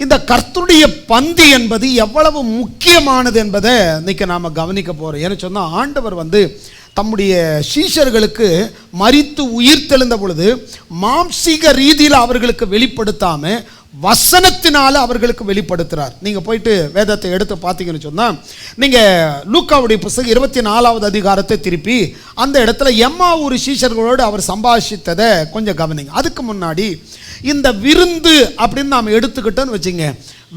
இந்த கர்த்தருடைய பந்தி என்பது எவ்வளவு முக்கியமானது என்பதை இன்னைக்கு நாம் கவனிக்க போகிறோம். ஏன்னு சொன்னால் ஆண்டவர் தம்முடைய சீஷர்களுக்கு மரித்து உயிர் தெழுந்த பொழுது மாம்சீக ரீதியில் அவர்களுக்கு வெளிப்படுத்தாமல் வசனத்தினால அவர்களுக்கு வெளிப்படுத்துகிறார். நீங்கள் போயிட்டு வேதத்தை எடுத்து பார்த்தீங்கன்னு சொன்னால், நீங்கள் லூக்காவுடைய புத்தகம் 24வது அதிகாரத்தை திருப்பி அந்த இடத்துல எம்மாவூர் சீஷர்களோடு அவர் சம்பாஷித்ததை கொஞ்சம் கவனிங்க. அதுக்கு முன்னாடி இந்த விருந்து அப்படின்னு நாம் எடுத்துக்கிட்டோன்னு வச்சுங்க.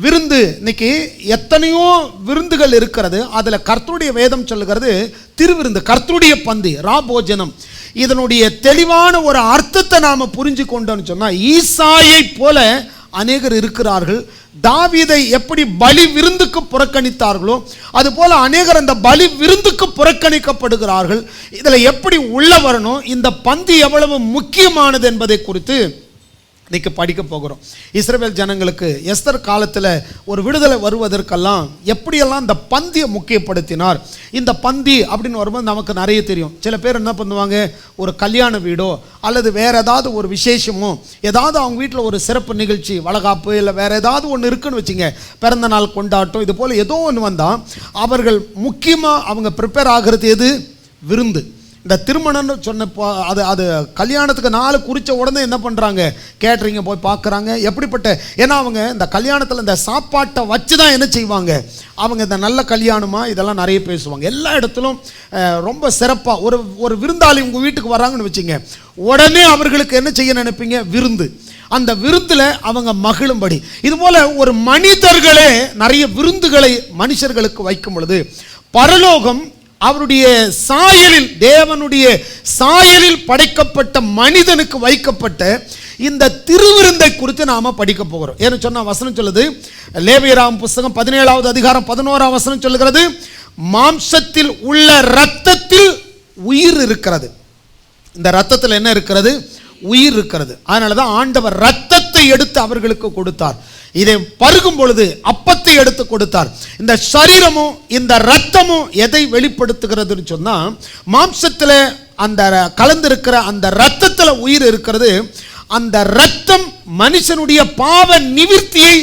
விருந்து இன்னைக்கு எத்தனையோ விருந்துகள் இருக்கிறது. அதில் கர்த்தருடைய வேதம் சொல்லுகிறது திருவிருந்து, கர்த்தருடைய பந்தி, ராபோஜனம். இதனுடைய தெளிவான ஒரு அர்த்தத்தை நாம் புரிஞ்சு கொண்டோன்னு சொன்னால், ஈசாயை போல அநேகர் இருக்கிறார்கள். தாவீதை எப்படி பலி விருந்துக்கு புறக்கணித்தார்களோ அதுபோல அநேகர் அந்த பலி விருந்துக்கு புறக்கணிக்கப்படுகிறார்கள். இதில் எப்படி உள்ள வரணும், இந்த பந்தி எவ்வளவு முக்கியமானது என்பதை குறித்து இன்னைக்கு படிக்க போகிறோம். இஸ்ரவேல் ஜனங்களுக்கு எஸ்தர் காலத்தில் ஒரு விடுதலை வருவதற்கெல்லாம் எப்படியெல்லாம் இந்த பந்தியை முக்கியப்படுத்தினார். இந்த பந்தி அப்படின்னு வரும்போது நமக்கு நிறைய தெரியும். சில பேர் என்ன பண்ணுவாங்க, ஒரு கல்யாண வீடோ அல்லது வேற ஏதாவது ஒரு விசேஷமோ, ஏதாவது அவங்க வீட்டில் ஒரு சிறப்பு நிகழ்ச்சி, வளகாப்பு இல்லை வேற ஏதாவது ஒன்று இருக்குன்னு வச்சுங்க, பிறந்த நாள் கொண்டாட்டம், இது போல் ஏதோ ஒன்று வந்தால் அவர்கள் முக்கியமாக அவங்க ப்ரிப்பேர் ஆகிறது எது? விருந்து. இந்த திருமணம்னு சொன்னப்போ அது கல்யாணத்துக்கு நாள் குறித்த உடனே என்ன பண்ணுறாங்க, கேட்ரிங்க போய் பார்க்குறாங்க. எப்படிப்பட்ட, ஏன்னா அவங்க இந்த கல்யாணத்தில் இந்த சாப்பாட்டை வச்சு தான் என்ன செய்வாங்க, அவங்க இந்த நல்ல கல்யாணமாக இதெல்லாம் நிறைய பேசுவாங்க. எல்லா இடத்துலும் ரொம்ப சிறப்பாக ஒரு விருந்தாளி உங்கள் வீட்டுக்கு வராங்கன்னு வச்சுங்க, உடனே அவர்களுக்கு என்ன செய்ய நினைப்பீங்க, விருந்து. அந்த விருந்தில் அவங்க மகிழும்படி. இதுபோல் ஒரு மனிதர்களே நிறைய விருந்துகளை மனுஷர்களுக்கு வைக்கும் பொழுது பரலோகம் அவருடைய சாயலில், தேவனுடைய சாயலில் படைக்கப்பட்ட மனிதனுக்கு வைக்கப்பட்ட இந்த திருவிருந்தை குறித்து நாம படிக்க போகிறோம். ஏன்னு சொன்னா வசனம் சொல்லுது, லேவியராம் புத்தகம் 17வது அதிகாரம் 11ஆம் வசனம் சொல்லுகிறது, மாம்சத்தில் உள்ள இரத்தத்தில் உயிர் இருக்கிறது. இந்த இரத்தத்தில் என்ன இருக்கிறது? உயிர் இருக்கிறது. அதனாலதான் ஆண்டவர் இரத்தத்தை எடுத்து அவர்களுக்கு கொடுத்தார். இதை பருகும் பொழுது அப்பத்தை எடுத்து கொடுத்தார். இந்த சரீரமும் இந்த இரத்தமும் எதை வெளிப்படுத்துகிறதுன்னு சொன்னா, மாம்சத்தில் அந்த கலந்திருக்கிற அந்த இரத்தத்தில் உயிர் இருக்கிறது. அந்த இரத்தம் மனுஷனுடைய பாவ நிவிர்த்தியை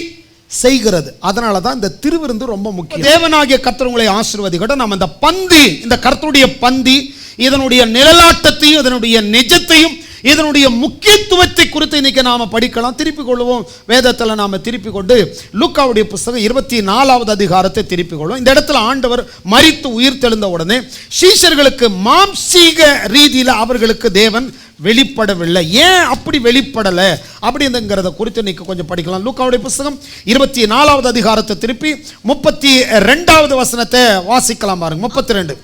செய்கிறது. அதனால தான் இந்த திருவிருந்து ரொம்ப முக்கியம். தேவனாகிய கர்த்தர் உங்களை ஆசீர்வதிக்கட்டும். நம்ம இந்த பந்தி, இந்த கர்த்தருடைய பந்தி, இதனுடைய நிழலாட்டத்தையும் இதனுடைய நிஜத்தையும் இதனுடைய முக்கியத்துவத்தை குறித்து இன்னைக்கு நாம படிக்கலாம். திருப்பிக் கொள்வோம். வேதத்தில் நாம திருப்பிக் கொண்டு லூக்காவுடைய புத்தகம் 24வது அதிகாரத்தை திருப்பிக் கொள்வோம். இந்த இடத்துல ஆண்டவர் மரித்து உயிர் தெழுந்த உடனே சீஷர்களுக்கு மாம்சீக ரீதியில் அவர்களுக்கு தேவன் வெளிப்படவில்லை. ஏன் அப்படி வெளிப்படலை அப்படிங்கிறத குறித்து இன்னைக்கு கொஞ்சம் படிக்கலாம். லூக்காவுடைய புத்தகம் 24வது அதிகாரத்தை திருப்பி 32வது வசனத்தை வாசிக்கலாம் பாருங்க. 32.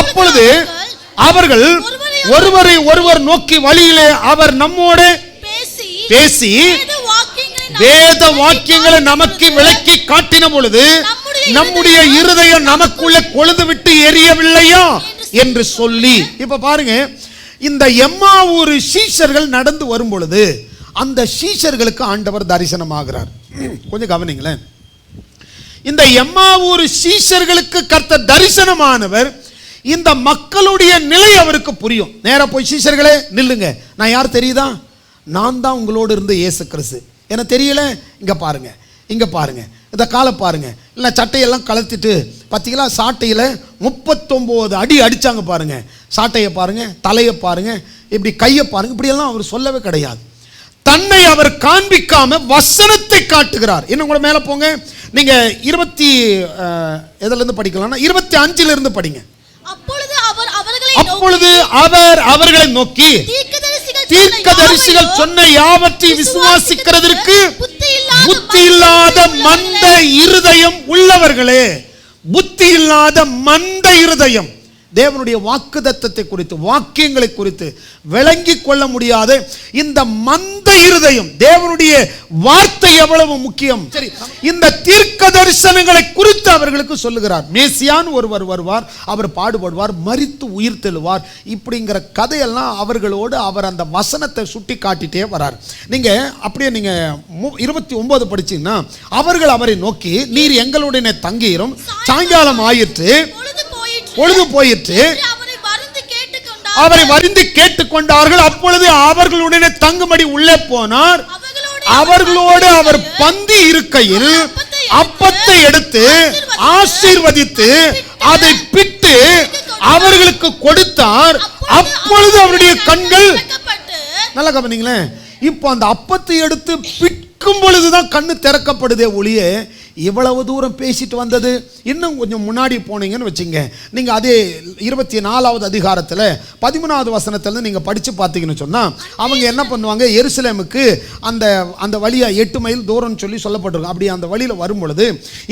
அப்பொழுது அவர்கள் ஒருவரை ஒருவர் நோக்கி வழியிலே அவர் நம்மோடு பேசி வேத வாக்கியங்களை நமக்கு விளக்கி காட்டின பொழுது நம்முடைய இருதயம் நமக்குள்ள கொழுந்து விட்டு எரியவில்லையா என்று சொல்லி. இப்ப பாருங்க, இந்த எம்மாவூர் சீஷர்கள் நடந்து வரும் பொழுது அந்த சீஷர்களுக்கு ஆண்டவர் தரிசனமாகிறார். கொஞ்சம் கவனிங்களேன். இந்த எம்மாவூர் சீஷர்களுக்கு கர்த்தர் தரிசனமானவர். இந்த மக்களுடைய நிலை அவருக்கு புரியும். நேரா போய், சீஷர்களே நில்லுங்க, நான் யார் தெரியுதா? நான் தான் உங்களோடு இருந்த இயேசு கிறிஸ்து. எனக்கு தெரியல, இங்க பாருங்க, இங்க பாருங்க, இந்த காலை பாருங்க, இல்லை சட்டையெல்லாம் கலத்திட்டு பார்த்தீங்களா, சாட்டையில் 39 அடி அடிச்சாங்க பாருங்க. சாட்டையை பாருங்க, தலையை பாருங்க, இப்படி கையை பாருங்க, இப்படியெல்லாம் அவர் சொல்லவே கிடையாது. தன்னை அவர் காண்பிக்காம வசனத்தை காட்டுகிறார். இன்னும் கூட மேலே போங்க, நீங்க 20 எதுல இருந்து படிக்கலாம்னா 25ல இருந்து படிங்க. அப்பொழுது அவர் அவர்களை நோக்கி, தீர்க்கதரிசிகள் சொன்ன யாவற்றையும் விசுவாசிக்கிறதற்கு புத்தி இல்லாத மந்த இருதயம் உள்ளவர்களே. புத்தி இல்லாத மந்த இருதயம். தேவனுடைய வாக்குத்தத்தத்தை குறித்து, வாக்கியங்களை குறித்து விளங்கி கொள்ள முடியாத இந்த மந்த இருதயம், தேவனுடைய வார்த்தை எவ்வளவு முக்கியம். சரி, இந்த தீர்க்க தரிசனங்களை குறித்து அவர்களுக்கு சொல்லுகிறார். மேசியான் ஒருவர் வருவார், அவர் பாடுபடுவார், மரித்து உயிர் தெழுவார், இப்படிங்கிற கதையெல்லாம் அவர்களோடு அவர் அந்த வசனத்தை சுட்டி காட்டிட்டே வரார். நீங்க அப்படியே நீங்க 29 படிச்சீங்கன்னா, அவர்கள் அவரை நோக்கி, நீர் எங்களுடைய தங்கியிரும், சாயங்காலம் ஆயிற்று, பொழுது போயிற்று, அவரை வருந்தி கேட்டுக்கொண்டார்கள். அப்பொழுது அவர்களுடைய தங்கும்படி உள்ளே போனார். அவர்களோடு அவர் பந்தி இருக்கையில் அப்பத்தை எடுத்து ஆசீர்வதித்து அதை பிட்டு அவர்களுக்கு கொடுத்தார். அப்பொழுது அவருடைய கண்கள், நல்லா கவனிங்களேன், இப்போ அந்த அப்பத்தை எடுத்து பிட்கும் பொழுதுதான் கண்ணு திறக்கப்படுதே ஒளிய. இவ்வளவு தூரம் பேசிட்டு வந்தது. இன்னும் கொஞ்சம் முன்னாடி போனீங்கன்னு வச்சுங்க, நீங்க அதே 24வது அதிகாரத்தில் 13வது வசனத்திலிருந்து நீங்க படிச்சு பார்த்தீங்கன்னு சொன்னா, அவங்க என்ன பண்ணுவாங்க, எருசலேமுக்கு அந்த வழியா 8 மைல் தூரம்னு சொல்லி சொல்லப்பட்டிருக்கும். அப்படி அந்த வழியில் வரும் பொழுது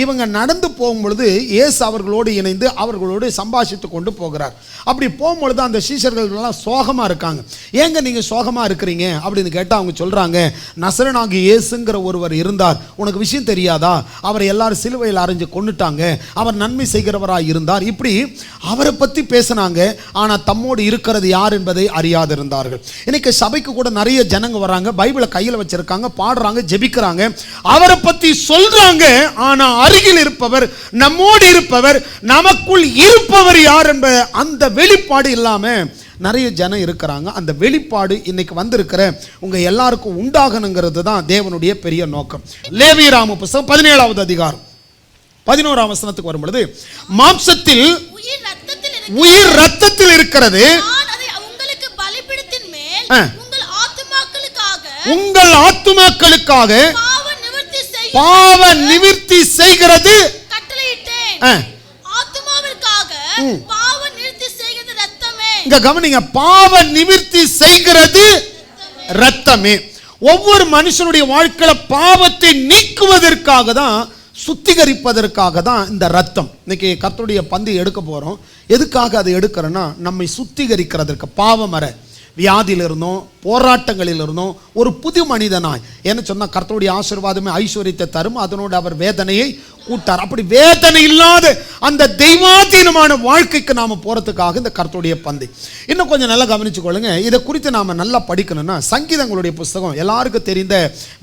இவங்க நடந்து போகும் பொழுது இயேசு அவர்களோடு இணைந்து அவர்களோடு சம்பாஷித்து கொண்டு போகிறார். அப்படி போகும்பொழுது அந்த சீஷர்கள் எல்லாம் சோகமா இருக்காங்க. ஏங்க நீங்க சோகமா இருக்கிறீங்க அப்படின்னு கேட்டா அவங்க சொல்றாங்க, நசரேயனாகிய இயேசுங்கிற ஒருவர் இருந்தார், உனக்கு விஷயம் தெரியாதா? அவரை எல்லாரும் சிலுவையில் அறைஞ்சு கொன்னுட்டாங்க, அவர் நன்மை செய்கிறவராய் இருந்தார். இப்படி அவரை பற்றி பேசினாங்க. ஆனால் தம்மோடு இருக்கிறது யார் என்பதை அறியாதிருந்தார்கள். இன்னைக்கு சபைக்கு கூட நிறைய ஜனங்க வராங்க, பைபிளை கையில் வச்சிருக்காங்க, பாடுறாங்க, ஜெபிக்கிறாங்க, அவரை பற்றி சொல்றாங்க. ஆனால் அருகில் இருப்பவர், நம்மோடு இருப்பவர், நமக்குள் இருப்பவர் யார் என்ற அந்த வெளிப்பாடு இல்லாம நிறைய ஜனம் இருக்கிறாங்க. அந்த வெளிப்பாடு இன்னைக்கு வந்திருக்கிற உங்க எல்லாருக்கும் உண்டாகணுங்கிறது தான் தேவனுடைய பெரிய நோக்கம். லேவியராம புத்தகம் 17வது அதிகாரம் 11ஆம் வசனத்துக்கு வரும் பொழுது, மாம்சத்தில் உயிர் ரத்தத்தில் இருக்கிறது, உங்கள் ஆத்துமாக்களுக்காக பாவ நிவிர்த்தி செய்கிறது. இங்க கவனிங்க, பாவ நிவிர்த்தி செய்கிறது ரத்தமே. ஒவ்வொரு மனுஷனுடைய வாழ்க்கையில பாவத்தை நீக்குவதற்காக தான், சுத்திகரிப்பதற்காக தான் இந்த ரத்தம். இன்னைக்கு கர்த்தருடைய பந்தி எடுக்க போறோம். எதுக்காக அதை எடுக்கிறோன்னா, நம்மை சுத்திகரிக்கிறதற்கு, பாவமர வியாதியில் இருந்தோம், போராட்டங்களில் இருந்தோம், ஒரு புது மனிதனாய். என்ன சொன்னா, கர்த்தருடைய ஆசீர்வாதமே ஐஸ்வரியத்தை தரும், அதனோடு அவர் வேதனையை கூட்டார். அப்படி வேதனை இல்லாத அந்த தெய்வாதீனமான வாழ்க்கைக்கு நாம போறதுக்காக இந்த கர்த்தருடைய பந்தி. இன்னும் கொஞ்சம் நல்லா கவனிச்சு கொள்ளுங்க. இதை குறித்து நாம நல்லா படிக்கணும்னா, சங்கீதங்களுடைய புஸ்தகம் எல்லாருக்கும் தெரிந்த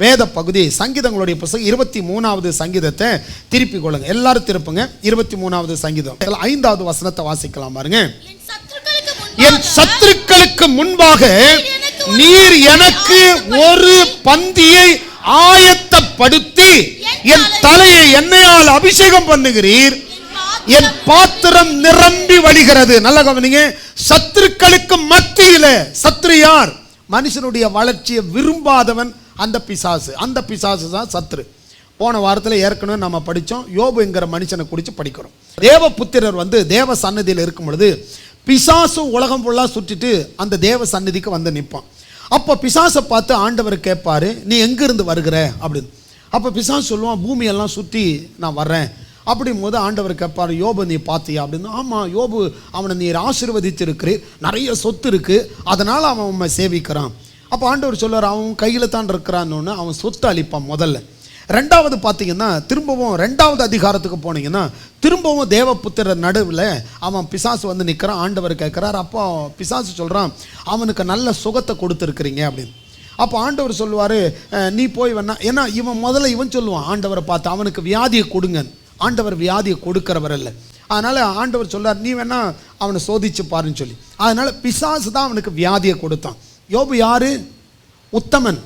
வேத பகுதி, சங்கீதங்களுடைய புஸ்தகம் 23வது சங்கீதத்தை திருப்பி கொள்ளுங்க. எல்லாரும் திருப்புங்க. 23வது சங்கீதம் 5வது வசனத்தை வாசிக்கலாம் பாருங்க. என் சத்துருக்களுக்கு முன்பாக நீர் எனக்கு ஒரு பந்தியை ஆயத்தப்படுத்தி என் தலையை எண்ணெயால் அபிஷேகம் பண்ணுகிறீர், என் பாத்திரம் நிரம்பி வழிகிறது. நல்ல கவனிங்க, சத்துருக்களுக்கு மத்தியில, சத்துரு யார்? மனுஷனுடைய வளர்ச்சியை விரும்பாதவன் அந்த பிசாசு. அந்த பிசாசு தான் சத்துரு. போன வாரத்தில் ஏற்கனவே நம்ம படித்தோம், யோபு என்கிற மனுஷனை குறித்து படிக்கிறோம். தேவ புத்திரர் தேவ சன்னதியில் இருக்கும் பொழுது பிசாசு உலகம் ஃபுல்லாக சுற்றிட்டு அந்த தேவ சந்நிதிக்கு வந்து நிற்பான். அப்போ பிசாசை பார்த்து ஆண்டவர் கேட்பாரு, நீ எங்கிருந்து வருகிற அப்படின்னு. அப்போ பிசாசு சொல்லுவான், பூமியெல்லாம் சுற்றி நான் வர்றேன். அப்படிங்கும் போது ஆண்டவர் கேட்பார், யோபு நீ பார்த்தியா அப்படின்னு. ஆமாம் யோபு, அவனை நீர் ஆசீர்வதித்திருக்கிறீர், நிறைய சொத்து இருக்குது, அதனால் அவன் உண்மை சேவிக்கிறான். அப்போ ஆண்டவர் சொல்லுவார், அவன் கையில் தான் இருக்கிறான்னு. அவன் சொத்து அளிப்பான் முதல்ல. ரெண்டாவது பார்த்தீங்கன்னா, திரும்பவும் 2வது அதிகாரத்துக்கு போனீங்கன்னா, திரும்பவும் தேவபுத்திரர் நடுவில் அவன் பிசாசு வந்து நிற்கிறான். ஆண்டவர் கேட்குறார். அப்போ பிசாசு சொல்கிறான், அவனுக்கு நல்ல சுகத்தை கொடுத்துருக்குறீங்க அப்படின்னு. அப்போ ஆண்டவர் சொல்லுவார், நீ போய் வேணா, ஏன்னா இவன் முதல்ல இவன் சொல்லுவான் ஆண்டவரை பார்த்து, அவனுக்கு வியாதியை கொடுங்க. ஆண்டவர் வியாதியை கொடுக்கிறவர் இல்லை. அதனால் ஆண்டவர் சொல்றார், நீ வேணா அவனை சோதிச்சு பாருன்னு சொல்லி. அதனால் பிசாசு தான் அவனுக்கு வியாதியை கொடுத்தான். யோபு யாரு? உத்தமன்,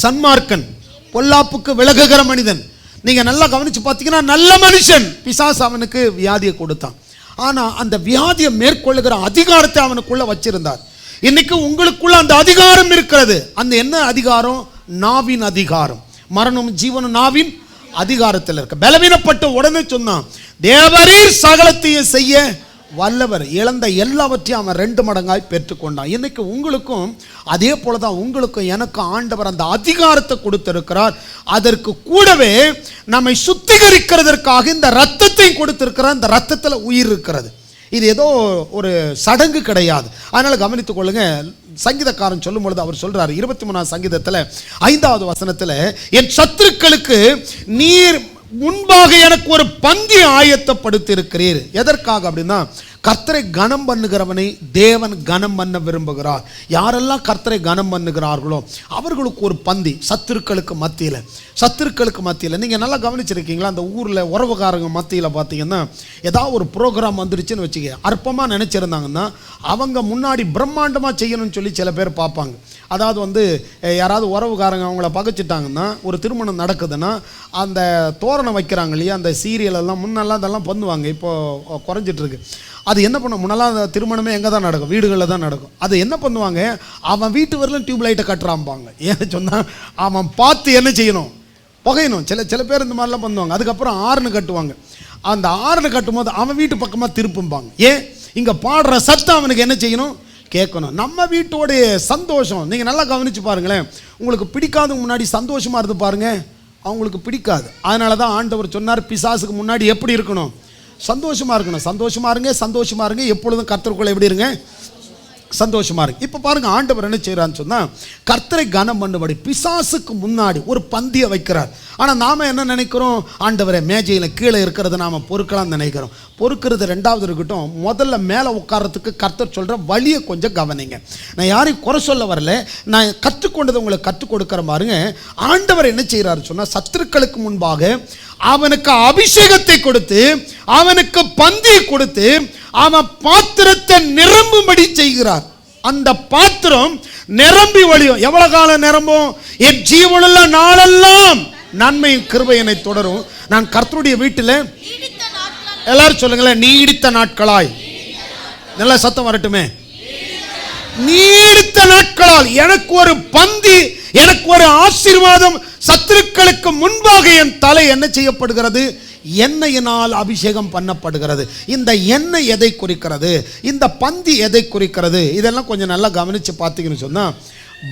சன்மார்க்கன், பொல்லாப்புக்கு விலகுகிற மனிதன். நீங்க நல்லா கவனிச்சு பார்த்தீங்கன்னா நல்ல மனுஷன். பிசாசு அவனுக்கு வியாதியை கொடுத்தான். ஆனா அந்த வியாதியை மேற்கொள்ளுகிற அதிகாரத்தை அவனுக்குள்ள வச்சிருந்தார். இன்னைக்கு உங்களுக்குள்ள அந்த அதிகாரம் இருக்கிறது. அந்த என்ன அதிகாரம்? நாவின் அதிகாரம். மரணம் ஜீவனும் நாவின் அதிகாரத்தில் இருக்கு. பலவீனப்பட்ட உடனே சொன்னான், தேவரீர் சகலத்தையும் செய்ய வல்லவர். இழந்த எல்லாவற்றையும் அவன் 2 மடங்காய் பெற்றுக்கொண்டான். இன்னைக்கு உங்களுக்கும் அதே போலதான், உங்களுக்கும் எனக்கும் ஆண்டவர் அந்த அதிகாரத்தை கொடுத்திருக்கிறார். அதற்கு கூடவே நம்மை சுத்திகரிக்கிறதற்காக இந்த ரத்தத்தை கொடுத்திருக்கிறார். இந்த ரத்தத்தில் உயிர் இருக்கிறது. இது ஏதோ ஒரு சடங்கு கிடையாது. அதனால கவனித்துக் கொள்ளுங்க. சங்கீதக்காரன் சொல்லும் பொழுது அவர் சொல்றாரு 23ஆம் சங்கீதத்தில் 5வது வசனத்தில், என் சத்துருக்களுக்கு நீர் முன்பாக எனக்கு ஒரு பந்தி ஆயத்தப்படுத்தி இருக்கிறீர். எதற்காக அப்படின்னா, கர்த்தரை கனம் பண்ணுகிறவனை தேவன் கனம் பண்ண விரும்புகிறார். யாரெல்லாம் கர்த்தரை கனம் பண்ணுகிறார்களோ அவர்களுக்கு ஒரு பந்தி, சத்துருக்களுக்கு மத்தியில். நீங்கள் நல்லா கவனிச்சிருக்கீங்களா? அந்த ஊரில் உறவுகாரங்க மத்தியில் பார்த்தீங்கன்னா ஏதாவது ஒரு ப்ரோக்ராம் வந்துருச்சுன்னு வச்சுக்க, அற்பமாக நினச்சிருந்தாங்கன்னா அவங்க முன்னாடி பிரம்மாண்டமாக செய்யணும்னு சொல்லி சில பேர் பார்ப்பாங்க. அதாவது வந்து யாராவது உறவுகாரங்க அவங்கள பகைச்சிட்டாங்கன்னா, ஒரு திருமணம் நடக்குதுன்னா அந்த தோரணம் வைக்கிறாங்க இல்லையா, அந்த சீரியலெல்லாம் முன்னெல்லாம் அதெல்லாம் பண்ணுவாங்க, இப்போது குறைஞ்சிட்ருக்கு. அது என்ன பண்ணும், முன்னெல்லாம் அந்த திருமணமே எங்கே தான் நடக்கும், வீடுகளில் தான் நடக்கும். அது என்ன பண்ணுவாங்க, அவன் வீட்டு வரலும் டியூப் லைட்டை கட்டுறாம்பாங்க. ஏன்னு சொன்னால் அவன் பார்த்து என்ன செய்யணும், புகையணும். சில பேர் இந்த மாதிரிலாம் பண்ணுவாங்க. அதுக்கப்புறம் ஆறுன்னு கட்டுவாங்க. அந்த ஆறுன்னு கட்டும்போது அவன் வீட்டு பக்கமாக திருப்பும்பாங்க. ஏன், இங்கே பாடுற சத்தம் அவனுக்கு என்ன செய்யணும், கேட்கணும். நம்ம வீட்டோடைய சந்தோஷம் நீங்கள் நல்லா கவனித்து பாருங்களேன். உங்களுக்கு பிடிக்காதவங்க முன்னாடி சந்தோஷமாக இருந்து பாருங்கள், அவங்களுக்கு பிடிக்காது. அதனால தான் ஆண்டவர் சொன்னார், பிசாசுக்கு முன்னாடி எப்படி இருக்கணும், சந்தோஷமாக இருக்கணும். சந்தோஷமாக இருங்க. எப்பொழுதும் கர்த்தருக்குள்ள எப்படி இருங்க, சந்தோஷமாக இருக்கு. இப்போ பாருங்கள், ஆண்டவர் என்ன செய்கிறான்னு சொன்னால் கர்த்தரை கனம் பண்ணும்படி பிசாசுக்கு முன்னாடி ஒரு பந்தியை வைக்கிறார். ஆனால் நாம் என்ன நினைக்கிறோம், ஆண்டவரை மேஜையில் கீழே இருக்கிறத நாம் பொறுக்கலாம்னு நினைக்கிறோம். பொறுக்கிறது ரெண்டாவது இருக்கட்டும், முதல்ல மேலே உட்காரத்துக்கு கர்த்தர் சொல்கிற வழியை கொஞ்சம் கவனிங்க. நான் யாரையும் குறை சொல்ல வரல, நான் கற்றுக்கொண்டதை உங்களுக்கு கற்றுக் கொடுக்குற பாருங்க. ஆண்டவர் என்ன செய்கிறாரு சொன்னால், சத்துருக்களுக்கு முன்பாக அவனுக்கு அபிஷேகத்தை கொடுத்து, அவனுக்கு பந்தியை கொடுத்து, அவன் பாத்திரத்தை நிரம்பும்படி செய்கிறார். அந்த பாத்திரம் நிரம்பி வழியும். எவ்வளவு காலம் நிரம்பும், என் ஜீவனுள்ள நாளெல்லாம் நன்மையின் கிருபை என்னை தொடரும். நான் கர்த்தருடைய வீட்டில், எல்லாரும் சொல்லுங்களேன், நீடித்த நாட்களாய். நல்ல சத்தம் வரட்டுமே. நீடித்த நாட்களால் எனக்கு ஒரு பந்தி, எனக்கு ஒரு ஆசீர்வாதம். சத்துருக்களுக்கு முன்பாக என் தலை என்ன செய்யப்படுகிறது, எண்ணெயினால் அபிஷேகம் பண்ணப்படுகிறது. இந்த எண்ணெய் எதை குறிக்கிறது, இந்த பந்தி எதை குறிக்கிறது, இதெல்லாம் கொஞ்சம் நல்லா கவனித்து பார்த்தீங்கன்னு சொன்னால்,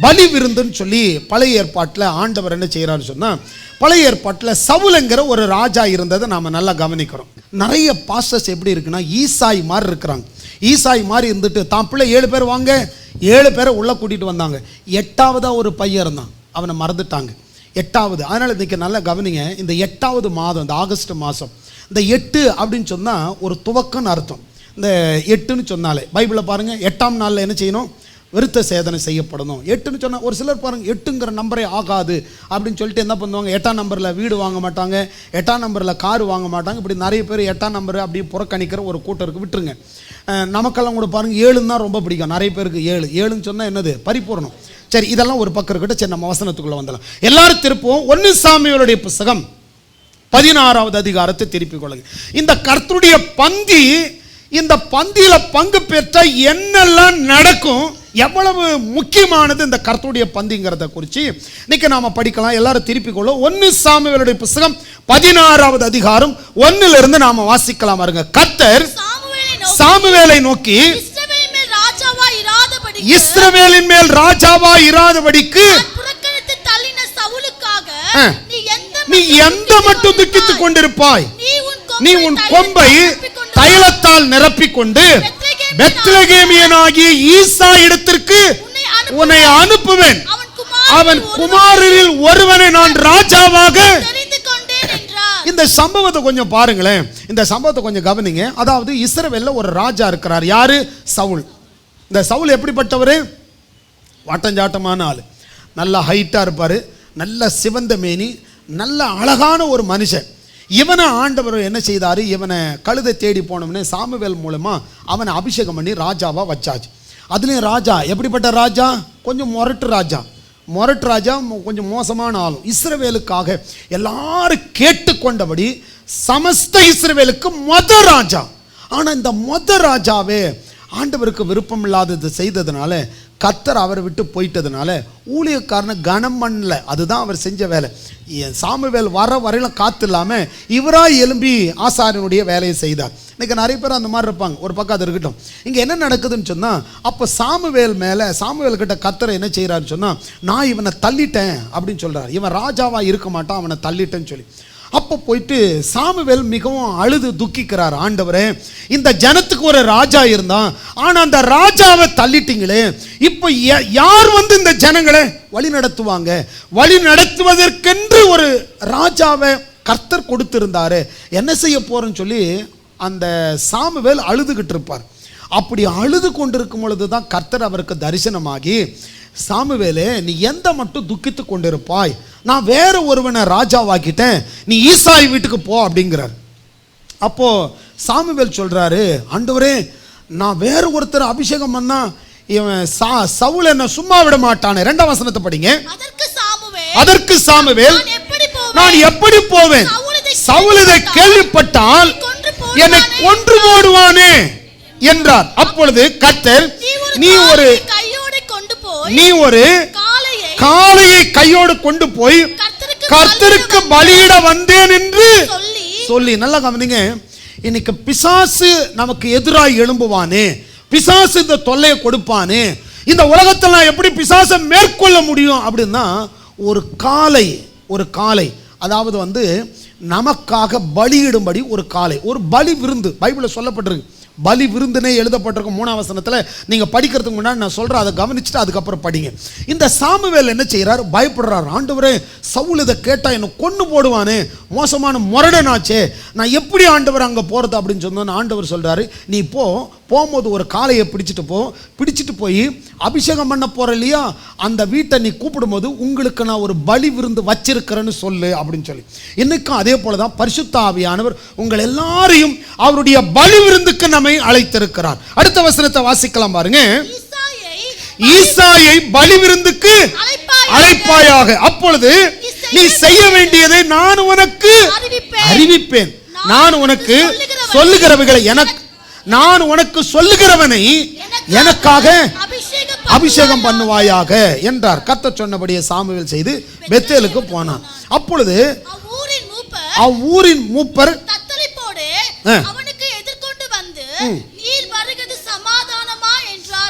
பலி விருந்துன்னு சொல்லி பழைய ஏற்பாட்டில் ஆண்டவர் என்ன செய்கிறான்னு சொன்னால், பழைய ஏற்பாட்டில் சவுலுங்கிற ஒரு ராஜா இருந்ததை நாம் நல்லா கவனிக்கிறோம். நிறைய பாஸ்டர்ஸ் எப்படி இருக்குன்னா, ஈசாய் மாதிரி இருக்கிறாங்க. ஈசாய் மாதிரி இருந்துட்டு தான் பிள்ளை 7 பேர் வாங்க, 7 பேரை உள்ளே கூட்டிகிட்டு வந்தாங்க. 8ஆவதாக ஒரு பையன் இருந்தான், அவனை மறந்துட்டாங்க. 8ஆவது. அதனால் இன்றைக்கி நல்லா கவனிங்க. இந்த 8ஆவது மாதம், இந்த ஆகஸ்ட் மாதம், இந்த 8 அப்படின்னு சொன்னால் ஒரு துவக்கம்னு அர்த்தம். இந்த 8ன்னு சொன்னாலே பைபிளில் பாருங்கள், 8ஆம் நாளில் என்ன செய்யணும், விருத்த சேதனை செய்யப்படணும். 8ன்னு சொன்னால் ஒரு சிலர் பாருங்கள், 8ங்கிற நம்பரே ஆகாது அப்படின்னு சொல்லிட்டு என்ன பண்ணுவாங்க, 8ஆம் நம்பரில் வீடு வாங்க மாட்டாங்க, 8ஆம் நம்பரில் கார் வாங்க மாட்டாங்க. இப்படி நிறைய பேர் 8ஆம் நம்பர் அப்படியே புறக்கணிக்கிற ஒரு கூட்டம் இருக்குது. விட்டுருங்க. நமக்கெல்லாம் கூட பாருங்கள் 7ன்னு தான் ரொம்ப பிடிக்கும் நிறைய பேருக்கு. 7ன்னு சொன்னால் என்னது, பரிபூர்ணம். சரி, இதெல்லாம் ஒரு பக்கம் இருக்கட்டும். சரி, நம்ம வசனத்துக்குள்ளே வந்துடலாம். எல்லாரும் திருப்பவும் 1 சாமுவேலுடைய புத்தகம் 16வது அதிகாரத்தை திருப்பிக் கொள்ளுங்க. இந்த கர்த்தருடைய பந்தி, இந்த பந்தியில் பங்கு பெற்ற என்னெல்லாம் நடக்கும், எவ்வளவு முக்கியமானது இந்த கர்த்தருடைய பந்திங்கிறத குறித்து இன்னைக்கு நாம படிக்கலாம். எல்லாரும் திருப்பிக் கொள்ளும். 1 சாமுவேலுடைய புத்தகம் 16வது அதிகாரம் 1லிருந்து நாம வாசிக்கலாம். பாருங்க. கர்த்தர் சாமுவேலை நோக்கி, இஸ்ரவேலின் மேல் ராஜாவா இராதபடிக்கு நீ எந்த மட்டும் துக்கித்துக் கொண்டிருப்பாய், நீ உன் கொம்பை தைலத்தால் நிரப்பிக்கொண்டு பெத்லகேமியனாகிய ஈசா இடத்திற்கு உன்னை அனுப்புவேன், அவன் குமாரரில் ஒருவனை நான் ராஜாவாக. இந்த சம்பவத்தை கொஞ்சம் பாருங்களேன், இந்த சம்பவத்தை கொஞ்சம் கவனிங்க. அதாவது இஸ்ரவேல்ல ஒரு ராஜா இருக்கிறார். யாரு? சவுல். இந்த சவுல் எப்படிப்பட்டவர்? வாட்டஞ்சாட்டமான ஆள், நல்ல ஹைட்டாக இருப்பார், நல்ல சிவந்த மேனி, நல்ல அழகான ஒரு மனுஷன். இவனை ஆண்டவர் என்ன செய்தார், இவனை கழுதை தேடி போனவனே சாமுவேல் மூலமாக அவனை அபிஷேகம் பண்ணி ராஜாவாக வச்சாச்சு. அதுலேயும் ராஜா எப்படிப்பட்ட ராஜா, கொஞ்சம் முரட்டு ராஜா, கொஞ்சம் மோசமான ஆளும். இஸ்ரவேலுக்காக எல்லாரும் கேட்டுக்கொண்டபடி சமஸ்த இஸ்ரவேலுக்கு ராஜா. ஆனால் இந்த ராஜாவே ஆண்டவருக்கு விருப்பம் இல்லாதது செய்ததுனால, கர்த்தர் அவரை விட்டு போயிட்டதுனால ஊழியக்காரனை கனம் பண்ணல. அதுதான் அவர் செஞ்ச வேலை. சாமுவேல் வர வரையிலும் காத்து இல்லாமல் இவராக எழும்பி ஆசாரியனுடைய வேலையை செய்தார். இன்றைக்கி நிறைய பேர் அந்த மாதிரி இருப்பாங்க. ஒரு பக்கம் அது இருக்கட்டும். இங்கே என்ன நடக்குதுன்னு சொன்னால், அப்போ சாமுவேல் கிட்ட கர்த்தர் என்ன செய்கிறாருன்னு சொன்னால், நான் இவனை தள்ளிட்டேன் அப்படின்னு சொல்கிறார். இவன் ராஜாவாக இருக்க மாட்டான், அவனை தள்ளிட்டேன்னு சொல்லி. அப்போ போயிட்டு சாமுவேல் மிகவும் அழுது துக்கிக்கிறார். ஆண்டவரே, இந்த ஜனத்துக்கு ஒரு ராஜா இருந்தான், ஆனால் அந்த ராஜாவை தள்ளிட்டீங்களே, இப்போ யார் வந்து இந்த ஜனங்களை வழி நடத்துவாங்க? வழி நடத்துவதற்கென்று ஒரு ராஜாவை கர்த்தர் கொடுத்திருந்தாரு, என்ன செய்ய போறேன்னு சொல்லி அந்த சாமுவேல் அழுதுகிட்டு இருப்பார். அப்படி அழுது கொண்டிருக்கும் பொழுது தான் கர்த்தர் அவருக்கு தரிசனமாகி, சாமுவேலே நீ எந்த மட்டும் துக்கித்து கொண்டிருப்பாய், நான் வேற ஒருவனை ராஜாவாக்கிட்டேன், நீ ஈசாய் வீட்டுக்கு போ அப்படிங்கிறார். அப்போ சாமுவேல் சொல்றாரு, ஆண்டவரே நான் வேற ஒருத்தர் அபிஷேகம் பண்ணா இவன் சவுல் என்ன சும்மா விட மாட்டானே. 2ஆம் வசனத்தை படிங்க. அதற்கு சாமுவேல் நான் எப்படி போவேன், சவுல் இதை கேள்விப்பட்டால் என்னை கொன்று போடுவானே என்றார். அப்பொழுது கர்த்தர் நீ ஒரு காளையை கையோடு கொண்டு போய் கர்த்தருக்கு பலியிட வந்தேன் என்று சொல்லி. நல்லா கவனிங்க, இன்னைக்கு பிசாசு நமக்கு எதிராக எழும்புவானே, பிசாசு இந்த தொல்லையை கொடுப்பானே, இந்த உலகத்தில் நான் எப்படி பிசாசை மேற்கொள்ள முடியும் அப்படின்னா ஒரு காளை, அதாவது நமக்காக பலியிடும்படி ஒரு காளை, ஒரு பலி விருந்து பைபிளில் சொல்லப்பட்டிருக்கு. பலி விருந்தினே எழுதப்பட்டிருக்கும் 3ஆம் வசனத்தில். நீங்கள் படிக்கிறதுக்கு முன்னாடி நான் சொல்கிறேன், அதை கவனிச்சுட்டு அதுக்கப்புறம் படிங்க. இந்த சாமுவேல் என்ன செய்கிறார், பயப்படுறார். ஆண்டவரே சவுல் இதை கேட்டால் என்னை கொன்று போடுவானே, மோசமான முரடனாச்சே, நான் எப்படி ஆண்டவர் அங்கே போகிறது அப்படின்னு சொன்னோன்னு ஆண்டவர் சொல்கிறாரு, நீ போகும்போது ஒரு காளையை பிடிச்சிட்டு போய் அபிஷேகம் பண்ண போகிற இல்லையா, அந்த வீட்டை நீ கூப்பிடும்போது உங்களுக்கு நான் ஒரு பலி விருந்து வச்சிருக்கிறேன்னு சொல்லு அப்படின்னு சொல்லி. இன்னைக்கும் அதே போல தான் பரிசுத்த ஆவியானவர் உங்கள் எல்லாரையும் அவருடைய பலி விருந்துக்கு நம்மை அழைத்திருக்கிறார். அடுத்த வசனத்தை வாசிக்கலாம் பாருங்க. ஈசாயை பலி விருந்துக்கு அழைப்பாயாக, அப்பொழுது நீ செய்ய வேண்டியதை நான் உனக்கு அறிவிப்பேன். நான் உனக்கு சொல்லுகிறவனை எனக்காக அபிஷேகம் பண்ணுவாயாக என்றார். கர்த்தர் சொன்னபடியே சாமுவேல் செய்து பெத்தேலுக்கு போனான். அப்பொழுது அவ்வூரின் மூப்பர்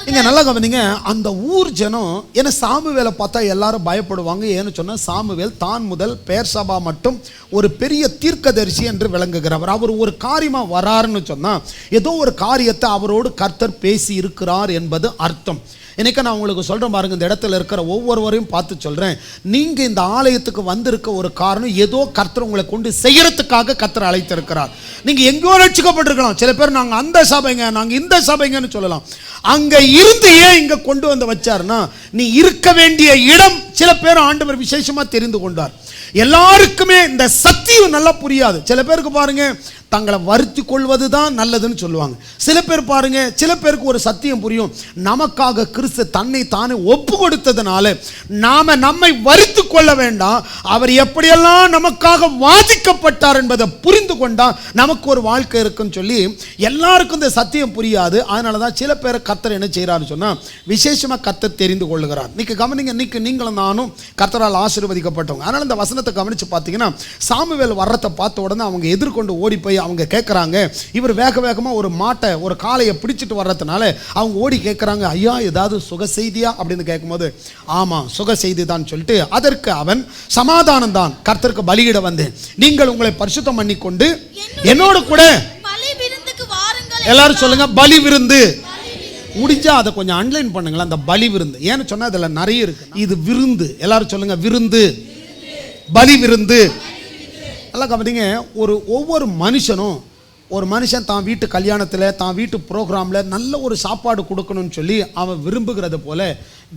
இங்க நல்லா கவனிங்க, அந்த ஊர் ஜனம் என்ன சாமுவேலை பார்த்தா எல்லாரும் பயப்படுவாங்க. ஏன்னு சொன்னா சாமுவேல் தான் முதல் பெயர்சபா மட்டும் ஒரு பெரிய தீர்க்கதரிசி என்று விளங்குகிறவர். அவர் ஒரு காரியமா வராருன்னு சொன்னா ஏதோ ஒரு காரியத்தை அவரோடு கர்த்தர் பேசி இருக்கிறார் என்பது அர்த்தம். இன்னைக்கு நான் உங்களுக்கு சொல்கிறேன் பாருங்க, இந்த இடத்துல இருக்கிற ஒவ்வொருவரையும் பார்த்து சொல்கிறேன், நீங்கள் இந்த ஆலயத்துக்கு வந்திருக்க ஒரு காரணம் ஏதோ கர்த்தர் உங்களை கொண்டு செய்யறதுக்காக கர்த்தர் அழைத்திருக்கிறார். நீங்கள் எங்கேயோ ரட்சிக்கப்பட்டிருக்கலாம். சில பேர் நாங்கள் அந்த சபைங்க, நாங்கள் இந்த சபைங்கன்னு சொல்லலாம். அங்கே இருந்து ஏன் இங்கே கொண்டு வந்து வச்சார்னா, நீ இருக்க வேண்டிய இடம் சில பேர் ஆண்டவர் விசேஷமாக தெரிந்து கொண்டார். எல்லாருக்குமே இந்த சத்தியம் நல்லா புரியாது. சில பேருக்கு பாருங்க தங்களை வருத்தி கொள்வது தான் நல்லதுன்னு சொல்லுவாங்க. சில பேர் பாருங்க, சில பேருக்கு ஒரு சத்தியம் புரியும், நமக்காக கிறிஸ்து தன்னை தானே ஒப்பு கொடுத்ததுனால நம்மை வருத்தி கொள்ள வேண்டாம், அவர் எப்படியெல்லாம் நமக்காக வாதிக்கப்பட்டார் என்பதை புரிந்து கொண்டா நமக்கு ஒரு வாழ்க்கை இருக்குன்னு சொல்லி எல்லாருக்கும் இந்த சத்தியம் புரியாது. அதனால தான் சில பேரை கர்த்தர் என்ன செய்யறாருன்னு சொன்னா விசேஷமாக கர்த்தர் தெரிந்து கொள்ளுகிறார். இன்னைக்கு கவனிங்க, இன்னைக்கு நீங்களும் நானும் கர்த்தரால் ஆசீர்வதிக்கப்பட்டவங்க. அதனால இந்த வசனத்தை கவனிச்சு பார்த்தீங்கன்னா சாமுவேல் வர்றதை பார்த்த உடனே அவங்க எதிர்கொண்டு ஓடி போய் அவங்க கேட்குறாங்க, இவர் வேக வேகமாக ஒரு காளையை பிடிச்சிட்டு வர்றதுனால அவங்க ஓடி கேட்குறாங்க, ஐயா ஏதாவது சுக செய்தியா அப்படின்னு கேட்கும்போது ஆமாம் சுக செய்தி தான் சொல்லிட்டு, அதற்கு அவன் சமாதானம் தான், கர்த்தருக்கு பலியிட வந்தேன், நீங்கள் உங்களை பரிசுத்தம் பண்ணி கொண்டு என்னோடு கூட எல்லாரும் சொல்லுங்க பலி விருந்து. முடிஞ்சா அதை கொஞ்சம் அன்லைன் பண்ணுங்களா, அந்த பலி விருந்து. ஏன்னு சொன்னா அதில் நிறைய இருக்கு. இது விருந்து, எல்லாரும் சொல்லுங்க விருந்து, பலி விருந்து. நல்லா கவனிங்க, ஒவ்வொரு மனுஷன் தான் வீட்டு கல்யாணத்தில் தான் வீட்டு ப்ரோக்ராமில் நல்ல ஒரு சாப்பாடு கொடுக்கணும்னு சொல்லி அவன் விரும்புகிறது போல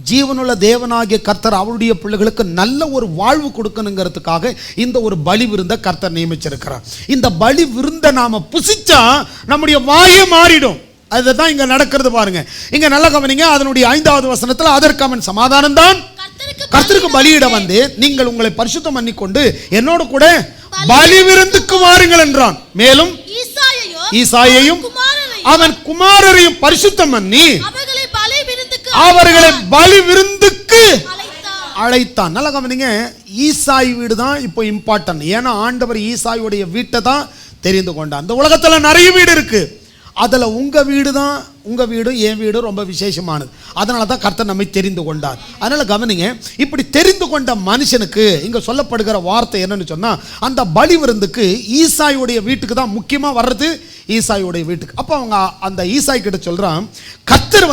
ஜீவனுள்ள தேவனாகிய கர்த்தர் அவருடைய பிள்ளைகளுக்கு நல்ல ஒரு வாழ்வு கொடுக்கணுங்கிறதுக்காக இந்த ஒரு பலி விருந்தை கர்த்தர் நியமிச்சிருக்கிறார். இந்த பலி விருந்தை நாம புசிச்சா நம்முடைய வாயே மாறிடும். அதுதான் இங்க நடக்கிறது பாருங்க. இங்க நல்ல கவனிங்க, அதனுடைய 5வது வசனத்தில் அதற்கு அவன் சமாதானம் தான், கர்த்தருக்கு பலியிட வந்து நீங்கள் உங்களை பரிசுத்தம் பண்ணி கொண்டு என்னோடு கூட பலி விருந்துக்கு வாருங்கள் என்றான். மேலும் ஈசாயையும் அவன் குமாரரையும் பரிசுத்தம் பண்ணி அவர்களை பலி விருந்துக்கு அழைத்தான். நல்லா கவனிங்க, ஈசாய் வீடு தான் இப்போ இம்பார்ட்டன்ட். ஏன்னா ஆண்டவர் ஈசாயுடைய வீட்டை தான் தெரிந்து கொண்டான். இந்த உலகத்துல நிறைய வீடு இருக்கு, அதுல உங்க வீடும் என் வீடும் ரொம்ப விசேஷமானது. அதனால தான் கர்த்தர் நம்மை தெரிந்து கொண்டார். அதனால கவனிங்க, இப்படி தெரிந்து கொண்ட மனுஷனுக்கு இங்க சொல்லப்படுகிற வார்த்தை என்னன்னு சொன்னா, அந்த பலி விருந்துக்கு ஈசாயுடைய வீட்டுக்கு தான் முக்கியமா வர்றது, ஈசாயுடைய வீட்டுக்கு. அப்போ அவங்க அந்த ஈசாய் கிட்ட சொல்றான், கர்த்தர்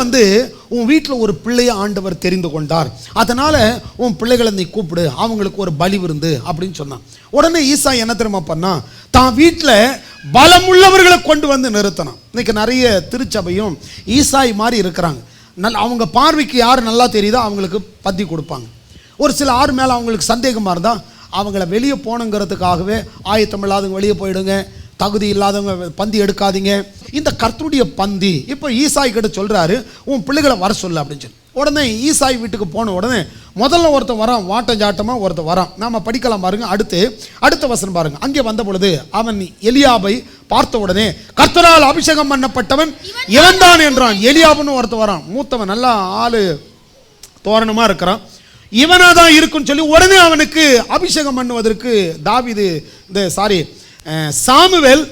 உன் வீட்டில் ஒரு பிள்ளையை ஆண்டவர் தெரிந்து கொண்டார், அதனால உன் பிள்ளைகளை நீ கூப்பிடு, அவங்களுக்கு ஒரு பலி விருந்து அப்படின்னு சொன்னான். உடனே ஈசாய் என்ன தெரியுமா பண்ணா, தான் வீட்டில் பலமுள்ளவர்களை கொண்டு வந்து நிறுத்தணும். இன்னைக்கு நிறைய திருச்சபையும் ஈசாய் மாதிரி இருக்கிறாங்க. அவங்க பார்வைக்கு யார் நல்லா தெரியுதோ அவங்களுக்கு பந்தி கொடுப்பாங்க. ஒரு சில ஆறு மேலே அவங்களுக்கு சந்தேகமாக இருந்தால் அவங்கள வெளியே போகணுங்கிறதுக்காகவே ஆயத்தம் இல்லாதவங்க வெளியே போயிடுங்க, தகுதி இல்லாதவங்க பந்தி எடுக்காதீங்க. இந்த கர்த்தருடைய பந்தி இப்போ ஈசாய் கிட்ட சொல்கிறாரு, உன் பிள்ளைகளை வர சொல்லு அப்படின்னு சொல்லி. உடனே ஈசாய் வீட்டுக்கு போன உடனே முதல்ல ஒருத்தன் வரான், வாட்டம் ஜாட்டமாக ஒருத்தன் வரான். நாம் படிக்கலாம் பாருங்க. அடுத்த வசனம் பாருங்க. அங்கே வந்த பொழுது அவன் எலியாபை பார்த்த உடனே கர்த்தரால் அபிஷேகம் பண்ணப்பட்டவன் இவன் தான் என்றான். எலியாபுன்னு ஒருத்தன் வரான், மூத்தவன், நல்லா ஆளு தோரணமாக இருக்கிறான். இவனாக தான் இருக்குன்னு சொல்லி உடனே அவனுக்கு அபிஷேகம் பண்ணுவதற்கு சாமுவேல்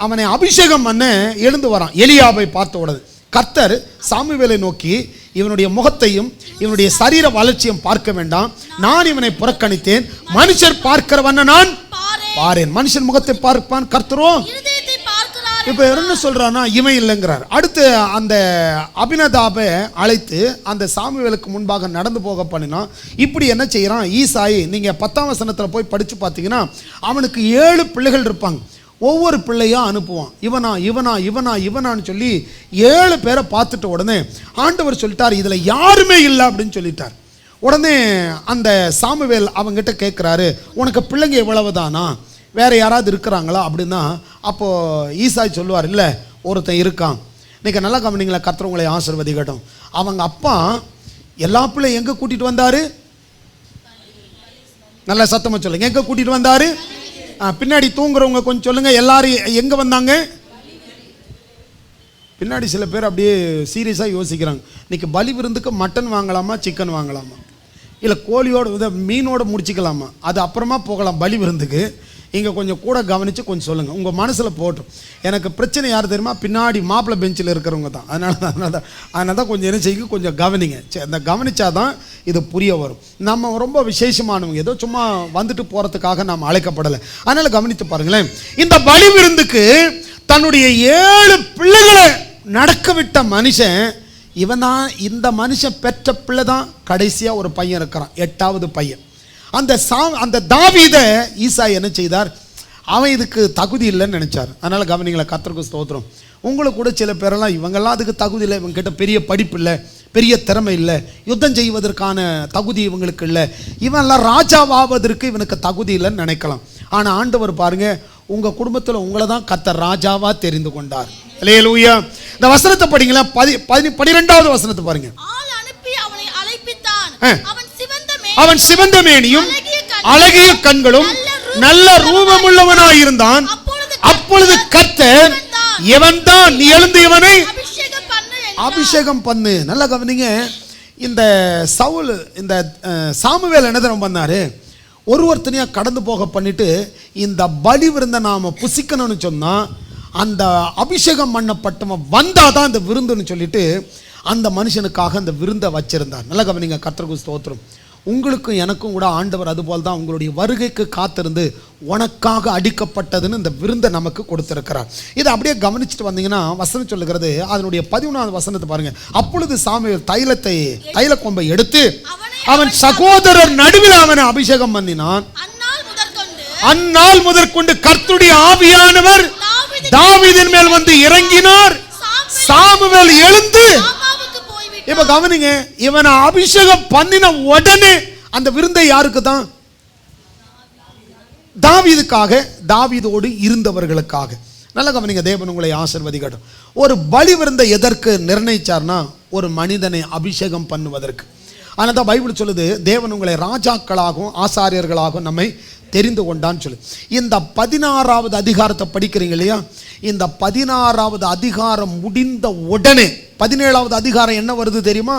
அவனை அபிஷேகம் பண்ண எழுந்து வரான். எலியாபை பார்த்த உடனே கர்த்தர் சாமுவேலை நோக்கி, இவனுடைய முகத்தையும் இவனுடைய சரீர வளர்ச்சியும் பார்க்க வேண்டாம், நான் இவனை புறக்கணித்தேன். மனுஷர் பார்க்கிறவன நான் பாரேன். மனுஷன் முகத்தை பார்ப்பான், கர்த்தரோ இப்போ என்ன சொல்றான்னா இவன் இல்லைங்கிறார். அடுத்து அந்த அபினதாபை அழைத்து அந்த சாமுவேலுக்கு முன்பாக நடந்து போக பண்ணினா இப்படி என்ன செய்யறான் ஈசாய். நீங்க 10ஆம் வசனத்தில் போய் படிச்சு பார்த்தீங்கன்னா அவனுக்கு 7 பிள்ளைகள் இருப்பாங்க. ஒவ்வொரு பிள்ளையா அனுப்புவான். இவனா இவனா இவனா இவனான்னு சொல்லி 7 பேரை பார்த்துட்ட உடனே ஆண்டவர் சொல்லிட்டார், இதுல யாருமே இல்லை அப்படின்னு சொல்லிட்டார். உடனே அந்த சாமுவேல் அவங்கிட்ட கேட்குறாரு, உனக்கு பிள்ளைங்க எவ்வளவுதானா, வேற யாராவது இருக்கிறாங்களா அப்படின்னா, அப்போ ஈசாய் சொல்லுவார், இல்லை ஒருத்தன் இருக்கான். இன்னைக்கு நல்லா கவனிங்களா, கர்த்தர் உங்களை ஆசீர்வதிக்கட்டும். அவங்க அப்பா எல்லா பிள்ளையும் எங்க கூட்டிட்டு வந்தாரு, நல்ல சத்தமா சொல்லுங்க, எங்க கூட்டிட்டு வந்தாரு? பின்னாடி தூங்குறவங்க கொஞ்சம் சொல்லுங்க, எல்லாரும் எங்க வந்தாங்க? பின்னாடி சில பேர் அப்படியே சீரியஸாக யோசிக்கிறாங்க, இன்னைக்கு பலி விருந்துக்கு மட்டன் வாங்கலாமா சிக்கன் வாங்கலாமா, இல்லை கோழியோட மீனோட முடிச்சுக்கலாமா, அது அப்புறமா போகலாம் பலி விருந்துக்கு. இங்கே கொஞ்சம் கூட கவனித்து கொஞ்சம் சொல்லுங்கள், உங்கள் மனசில் போட்டும். எனக்கு பிரச்சனை யார் தெரியுமா, பின்னாடி மாப்பிள்ளை பெஞ்சில் இருக்கிறவங்க தான். அதனால தான் கொஞ்சம் என்ன செய்யுங்க, கொஞ்சம் கவனிங்க. அந்த கவனிச்சாதான் இது புரிய வரும். நம்ம ரொம்ப விசேஷமானவங்க, ஏதோ சும்மா வந்துட்டு போகிறதுக்காக நாம் அழைக்கப்படலை. அதனால் கவனித்து பாருங்களேன். இந்த பலி விருந்துக்கு தன்னுடைய 7 பிள்ளைகளை நடக்க விட்ட மனுஷன் இவன் தான். இந்த மனுஷன் பெற்ற பிள்ளை தான் கடைசியாக ஒரு பையன் இருக்கிறான், 8வது பையன். அந்த தாவீதை ஈசாய் என்ன செய்தார், அவன் இதுக்கு தகுதி இல்லைன்னு நினைச்சார். அதனால கவனிங்களா, கர்த்தருக்கு ஸ்தோத்திரம். உங்களுக்கு கூட சில பேரெல்லாம் இவங்கெல்லாம் அதுக்கு தகுதி இல்லை, இவங்க கிட்ட பெரிய படிப்பு இல்லை, பெரிய திறமை இல்லை, யுத்தம் செய்வதற்கான தகுதி இவங்களுக்கு இல்லை, இவன்லாம் ராஜாவாவதற்கு இவனுக்கு தகுதி இல்லைன்னு நினைக்கலாம். ஆனால் ஆண்டவர் பாருங்க, உங்க குடும்பத்தில் உங்களை தான் கர்த்தர் ராஜாவா தெரிந்து கொண்டார். அல்லேலூயா. இந்த வசனத்தை படிங்களா, 12வது வசனத்தை பாருங்க. அவன் சிவந்த மேனியும் அழகிய கண்களும் நல்ல ரூபமுள்ளவனாயிருந்தான். அப்பொழுது கர்த்தர், இவன் தான், நீ எழுந்து இவனை அபிஷேகம் பண்ணு. நல்லா கவனிங்க. இந்த சாமுவேல் என்ன தெரியுமா பண்ணாரு, ஒருத்தனையா கடந்து போக பண்ணிட்டு இந்த பலி விருந்த நாம புசிக்கணும்னு சொன்னா அந்த அபிஷேகம் பண்ணப்பட்டவன் வந்தாதான் இந்த விருந்துன்னு சொல்லிட்டு அந்த மனுஷனுக்காக அந்த விருந்தை வச்சிருந்தார். நல்லா கவனிங்க, கர்த்தருக்கு ஸ்தோத்திரம். உங்களுக்கும் எனக்கும் கூட ஆண்டவர் அதுபோல் தான் உங்களுடைய வருகைக்கு காத்திருந்து உனக்காக அடிக்கப்பட்டதுன்னு இந்த விருந்தை நமக்கு கொடுத்திருக்கிறார். இதை அப்படியே கவனிச்சுட்டு வந்தீங்கன்னா வசனம் சொல்லுகிறது, அதனுடைய 11வது வசனத்தை பாருங்க. அப்பொழுது சாமுவேல் தைல கொம்பை எடுத்து அவன் சகோதரர் நடுவில் அவனை அபிஷேகம் பண்ணினான். அந்நாள் முதற்கொண்டு கர்த்தருடைய ஆவியானவர் தாவீதின் மேல் வந்து இறங்கினார். சாமுவேல் எழுந்து, இப்ப கவனிங்க, இவனை அபிஷேகம் பண்ணின உடனே அந்த விருந்தை யாருக்கு தான்? தாவீதுக்காக, தாவீதோடு இருந்தவர்களுக்காக. நல்ல கவனிங்க, தேவன் உங்களை ஆசீர்வதிக்கட்டும். ஒரு பலி விருந்தை எதற்கு நிர்ணயிச்சார்னா, ஒரு மனிதனை அபிஷேகம் பண்ணுவதற்கு. ஆனால் தான் பைபிள் சொல்லுது, தேவன் உங்களை ராஜாக்களாகவும் ஆசாரியர்களாகவும் நம்மை தெரிந்து கொண்டான்னு சொல்லு. இந்த 16வது அதிகாரத்தை படிக்கிறீங்க இல்லையா, இந்த 16வது அதிகாரம் முடிந்த உடனே 17வது அதிகாரம் என்ன வருது தெரியுமா?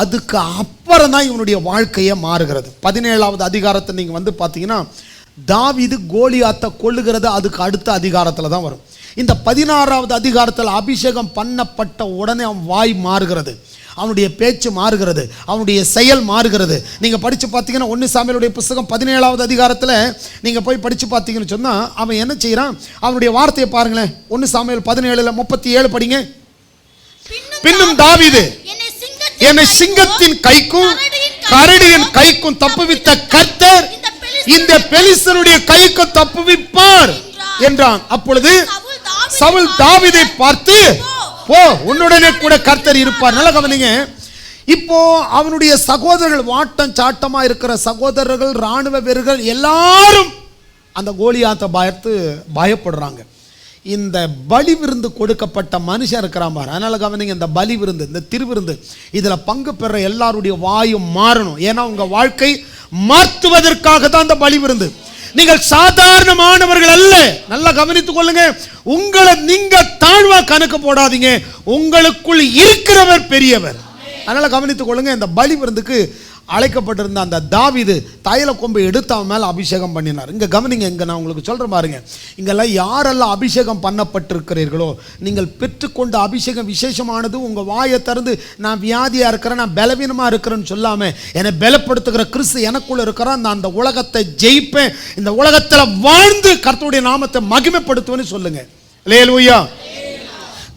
அதுக்கு அப்புறம் தான் இவனுடைய வாழ்க்கையை மாறுகிறது. 17வது அதிகாரத்தை நீங்கள் வந்து பார்த்தீங்கன்னா தாவீது கோலியாத்தை கொல்லுகிறது அதுக்கு அடுத்த அதிகாரத்தில் தான் வரும். இந்த 16வது அதிகாரத்தில் அபிஷேகம் பண்ணப்பட்ட உடனே அவன் வாய் மாறுகிறது, அவனுடைய பேச்சு மாறுகிறது, அவனுடைய செயல் மாறுகிறது. நீங்கள் படித்து பார்த்தீங்கன்னா 1 சாமுவேலுடைய புத்தகம் 17வது அதிகாரத்தில் நீங்கள் போய் படித்து பார்த்தீங்கன்னு சொன்னால் அவன் என்ன செய்கிறான், அவனுடைய வார்த்தையை பாருங்களேன். 1 சாமுவேல் 17:37 படிங்க. பின்னும் தாவீது, என்னை சிங்கத்தின் கைக்கும் கரடியின் கைக்கும் தப்புவித்த கர்த்தர் இந்த பெலிஸ்தருடைய கைக்கு தப்புவிப்பார் என்றான். அப்பொழுது சவுல் தாவீதை பார்த்து, போ, உன்னுடனே கூட கர்த்தர் இருப்பார். நல்ல கவனிங்க. இப்போ அவனுடைய சகோதரர்கள், வாட்டம் சாட்டமா இருக்கிற சகோதரர்கள், ராணுவ வீரர்கள் எல்லாரும் அந்த கோலியாத்தை பார்த்து பயப்படுறாங்க. இந்த பலி விருந்து கொடுக்கப்பட்ட மனுஷன் இருக்கிறான் பாரு. அதனால கவனிங்க, இந்த பலி விருந்து, இந்த திருவிருந்து, இதுல பங்கு பெற எல்லாருடைய வாயும் மாறணும். ஏன்னா உங்க வாழ்க்கை மாற்றுவதற்காக தான் இந்த பலி விருந்து. நீங்கள் சாதாரணமானவர்கள் அல்ல. நல்லா கவனித்துக் கொள்ளுங்க. உங்களை நீங்க தாழ்வா கணக்கு போடாதீங்க. உங்களுக்குள் இருக்கிறவர் பெரியவர். அதனால கவனித்துக் கொள்ளுங்க. இந்த பலி விருந்துக்கு அழைக்கப்பட்டிருந்த அந்த தாவீது தைல கொம்பை எடுத்து அவன் மேல அபிஷேகம் பண்ணினார். இங்க கவனிங்க, இங்க நான் உங்களுக்கு சொல்றேன் பாருங்க. இங்கெல்லாம் யாரெல்லாம் அபிஷேகம் பண்ணப்பட்டிருக்கிறீர்களோ, நீங்கள் பெற்றுக்கொண்ட அபிஷேகம் விசேஷமானது. உங்க வாயை திறந்து நான் வியாதியா இருக்கிறேன், நான் பலவீனமா இருக்கிறேன்னு சொல்லாம, என்னை பலப்படுத்துகிற கிறிஸ்து எனக்குள்ள இருக்கிறான், நான் அந்த உலகத்தை ஜெயிப்பேன், இந்த உலகத்துல வாழ்ந்து கர்த்தருடைய நாமத்தை மகிமைப்படுத்துவேன்னு சொல்லுங்க. அல்லேலூயா.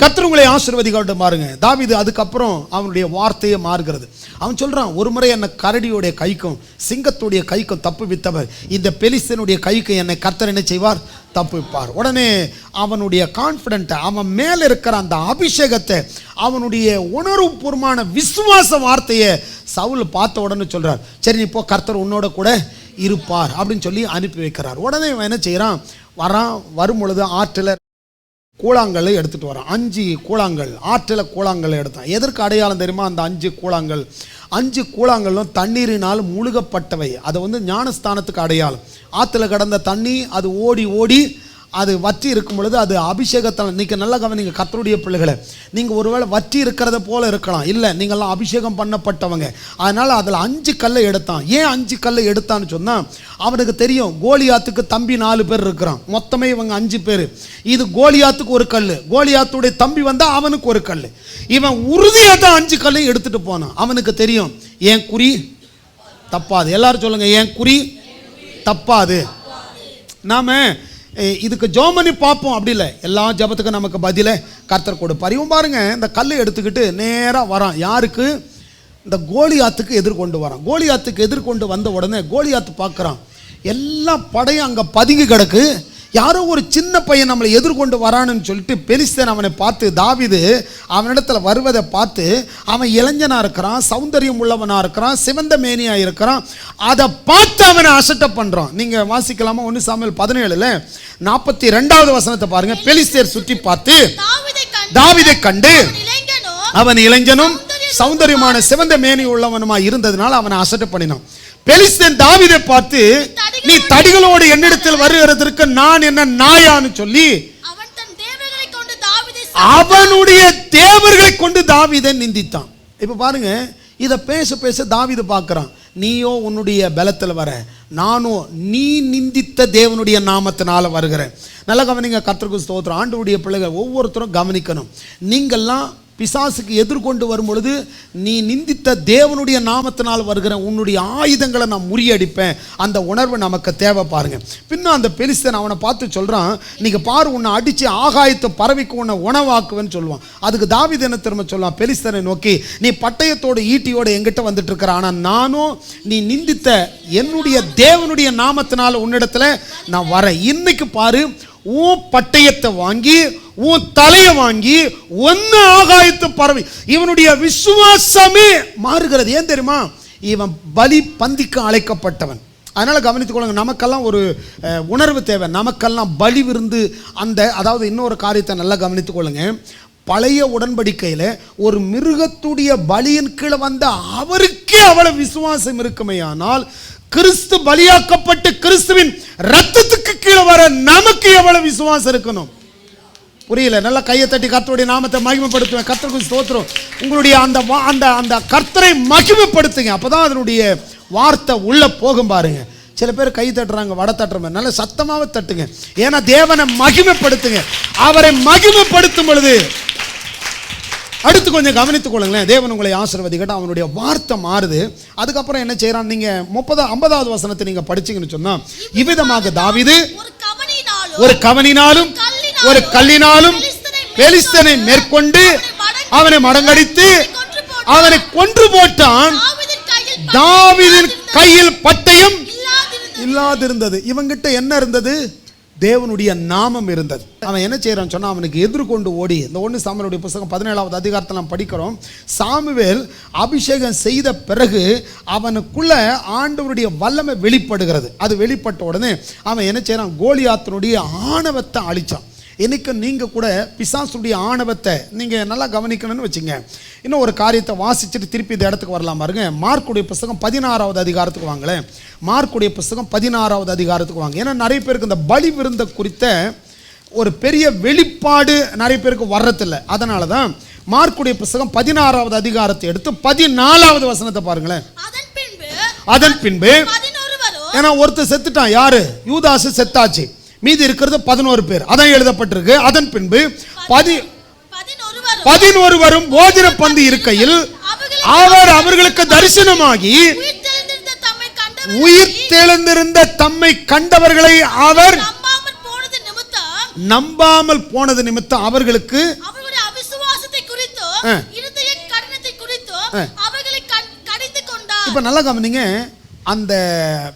கர்த்தர் உங்களை ஆசீர்வதிக்கட்டும். பாருங்க, தாவீது அதுக்கப்புறம் அவனுடைய வார்த்தையே மாறுகிறது. அவன் சொல்றான், ஒரு முறை என்னை கரடியுடைய கைக்கும் சிங்கத்துடைய கைக்கும் தப்பு வித்தவர், இந்த பெலிஸ்தனுடைய கைக்கு என்னை கர்த்தர் என்ன செய்வார்? தப்புவிப்பார். உடனே அவனுடைய கான்ஃபிடென்ட், அவன் மேல இருக்கிற அந்த அபிஷேகத்தை, அவனுடைய உணர்வுபூர்வமான விசுவாச வார்த்தையை சவுல் பார்த்த உடனே சொல்றார், சரி நீ போ, கர்த்தர் உன்னோட கூட இருப்பார் அப்படின்னு சொல்லி அனுப்பி வைக்கிறார். உடனே அவன் என்ன செய்யறான், வரும் பொழுது ஆற்றில் கூழாங்கல்லை எடுத்துட்டு வரான். 5 கூழாங்கல், ஆற்றில் கூழாங்கல்லை எடுத்தான். எதற்கு அடையாளம் தெரியுமா? அந்த 5 கூழாங்கல், 5 கூழாங்கல்லும் தண்ணீரினால் முழுகப்பட்டவை. அது ஞானஸ்தானத்துக்கு அடையாளம். ஆற்றுல கடந்த தண்ணி அது ஓடி ஓடி அது வற்றி இருக்கும் பொழுது அது அபிஷேகத்தால். இன்னைக்கு நல்லா கவனிங்க கர்த்தருடைய பிள்ளைகளை, நீங்கள் ஒருவேளை வற்றி இருக்கிறத போல இருக்கலாம், இல்லை நீங்கள்லாம் அபிஷேகம் பண்ணப்பட்டவங்க. அதனால் அதில் 5 கல்லை எடுத்தான். ஏன் 5 கல்லை எடுத்தான்னு சொன்னால், அவனுக்கு தெரியும் கோலியாத்துக்கு தம்பி 4 பேர் இருக்கிறான், மொத்தமே இவங்க 5 பேர். இது கோலியாத்துக்கு ஒரு கல், கோலியாத்துடைய தம்பி வந்தால் அவனுக்கு ஒரு கல். இவன் உறுதியாக தான் 5 கல்லையும் எடுத்துட்டு போனான். அவனுக்கு தெரியும் என் குறி தப்பாது. எல்லாரும் சொல்லுங்க, என் குறி தப்பாது. நாம இதுக்கு ஜோமனி பார்ப்போம், அப்படி இல்லை, எல்லா ஜபத்துக்கும் நமக்கு பதில கர்த்தர் கொடுப்பார். இவன் பாருங்க, இந்த கல்லை எடுத்துக்கிட்டு நேராக வரான். யாருக்கு? இந்த கோலியாத்துக்கு எதிர்கொண்டு வரான். கோலியாத்துக்கு எதிர்கொண்டு வந்த உடனே கோலியாத்து பார்க்குறான், எல்லா படையும் அங்கே பதுங்கி கிடக்கு. யாரோ ஒரு சின்ன பையன் நம்மளை எதிர்கொண்டு வரான்னு சொல்லிட்டு பெலிஸ்தன் அவனை பார்த்து, தாவீது அவனிடத்தில் வருவதை பார்த்து, அவன் இளைஞனாக இருக்கிறான், சௌந்தரியம் உள்ளவனாக இருக்கிறான், சிவந்த மேனியாக இருக்கிறான், அதை பார்த்து அவனை அசட்டப் பண்ணுறான். நீங்கள் வாசிக்கலாமா? 1 சாமுவேல் 17 42வது வசனத்தை பாருங்க. பெலிஸ்தர் சுற்றி பார்த்து தாவீதை கண்டு, அவன் இளைஞனும் சௌந்தரியமான சிவந்த மேனி உள்ளவனுமாய் இருந்ததுனால அவனை அசட்டப் பண்ணினான். பெலிஸ்தன் தாவீதை பார்த்து, நீ தடிகளோடு என்னிடத்தில் வருகிறதற்கு நான் என்ன நாயான்னு சொல்லி அவனுடைய தேவர்களை கொண்டு தாவீதை நிந்தித்தான். இப்ப பாருங்க, இத பேச பேச தாவீது பார்க்கிறான், நீயோ உன்னுடைய பலத்தில் வர, நானோ நீ நிந்தித்த தேவனுடைய நாமத்தினால வருகிறேன். நல்ல கவனிங்க, கர்த்தருக்கு ஸ்தோத்திரம். ஆண்டவருடைய பிள்ளைகள் ஒவ்வொருத்தரும் கவனிக்கணும். நீங்கள்லாம் பிசாசுக்கு எதிர்கொண்டு வரும் பொழுது, நீ நிந்தித்த தேவனுடைய நாமத்தினால் வருகிற உன்னுடைய ஆயுதங்களை நான் முறியடிப்பேன், அந்த உணர்வு நமக்கு தேவை. பாருங்க, பின்னும் அந்த பெலிஸ்தன் அவனை பார்த்து சொல்றான், நீங்க பாரு, உன்னை அடிச்சு ஆகாயத்தை பறவைக்கு உன்னை உணவாக்குவேன்னு சொல்லுவான். அதுக்கு தாவீது என்ன திரும்ப சொல்லுவான், பெலிஸ்தனை நோக்கி, நீ பட்டயத்தோடு ஈட்டியோடு என்கிட்ட வந்துட்டு இருக்கிற, ஆனா நானும் நீ நிந்தித்த என்னுடைய தேவனுடைய நாமத்தினால உன்னிடத்துல நான் வரேன். இன்னைக்கு பாரு, உன் பட்டயத்தை வாங்கி உன் தலையை வாங்கி ஒன்னு ஆகாயத்து பறவை. இவனுடைய விசுவாசமே மாறுகிறது. ஏன் தெரியுமா? இவன் பலி பந்திக்கு அழைக்கப்பட்டவன். அதனால கவனித்துக் கொள்ளுங்க, நமக்கெல்லாம் ஒரு உணர்வு தேவை. நமக்கெல்லாம் பலி விருந்து அந்த, அதாவது இன்னொரு காரியத்தை நல்லா கவனித்துக் கொள்ளுங்க. பழைய உடன்படிக்கையில் ஒரு மிருகத்துடைய பலியின் கீழே வந்த அவருக்கே அவ்வளவு விசுவாசம் இருக்குமே, ஆனால் கிறிஸ்து பலியாக்கப்பட்டு கிறிஸ்துவின் ரத்தத்துக்கு கீழே வர நமக்கு எவ்வளவு விசுவாசம் இருக்கணும்? புரியல? நல்லா கையை தட்டி கர்த்தருடைய நாமத்தை மகிமைப்படுத்துவேன். கர்த்தருக்கு ஸ்தோத்திரம். உங்களுடைய அந்த கர்த்தரை மகிமைப்படுத்துங்க, அப்பதான் அதனுடைய வார்த்தை உள்ள போகும். பாருங்க, சில பேர் கை தட்டுறாங்க, வடை தட்டுற, நல்ல சத்தமாவே தட்டுங்க. ஏன்னா தேவனை மகிமைப்படுத்துங்க. அவரை மகிமைப்படுத்தும் பொழுது அடுத்து கொஞ்சம் கவனித்துக் கொள்ளுங்களேன், தேவன் உங்களை ஆசீர்வதிக்கட்டும். அவனுடைய வார்த்தை மாறுது. அதுக்கப்புறம் என்ன செய்யறான்? நீங்க 50வது வசனத்தை நீங்க படிச்சீங்கன்னு சொன்னா, இவ்விதமாக தாவீது ஒரு கவனினாலும் ஒரு கல்லினாலும் பெலிஸ்தனை மேற்கொண்டு அவனை மடங்கடித்து அவனை கொன்று போட்டான். தாவீதின் கையில் பட்டயம் இல்லாதிருந்தது. இவங்கிட்ட என்ன இருந்தது? தேவனுடைய நாமம் இருந்தது. அவன் என்ன செய்யறான்னு சொன்னா, அவனுக்கு எதிர்கொண்டு ஓடி, இந்த 1 சாமுவேல் புத்தகம் 17வது அதிகாரத்தில் நாம் படிக்கிறோம், சாமுவேல் அபிஷேகம் செய்த பிறகு அவனுக்குள்ள ஆண்டவருடைய வல்லமை வெளிப்படுகிறது. அது வெளிப்பட்ட உடனே அவன் என்ன செய்யறான், கோலியாத்தினுடைய ஆணவத்தை அழிச்சான். இன்னைக்கு நீங்கள் கூட பிசாசுடைய ஆணவத்தை நீங்கள் நல்லா கவனிக்கணும்னு வச்சுங்க. இன்னும் ஒரு காரியத்தை வாசிச்சுட்டு திருப்பி இந்த இடத்துக்கு வரலாம் பாருங்க. மார்க்குடைய புத்தகம் 16வது அதிகாரத்துக்கு வாங்களேன். மார்க்குடைய புத்தகம் 16வது அதிகாரத்துக்கு வாங்க. ஏன்னா நிறைய பேருக்கு இந்த பலி விருந்த குறித்த ஒரு பெரிய வெளிப்பாடு நிறைய பேருக்கு வர்றதில்லை. அதனால தான் மார்க்குடைய புத்தகம் 16வது அதிகாரத்தை எடுத்து 14வது வசனத்தை பாருங்களேன். அதன் பின்பு ஏன்னா ஒருத்தர் செத்துட்டான், யாரு? யூதாசு செத்தாச்சு, மீதி இருக்கிறது 11 பேர். அதான் எழுதப்பட்டிருக்கு. அதன் பின்பு 11 வரும் போஜன பந்தி இருக்கையில் அவர் அவர்களுக்கு தரிசனமாகி உயிர் தெழுந்திருந்த தம்மை கண்டவர்களை அவர் நம்பாமல் போனது நிமித்தம் அவர்களுக்கு இப்ப நல்லா கவனிங்க, அந்த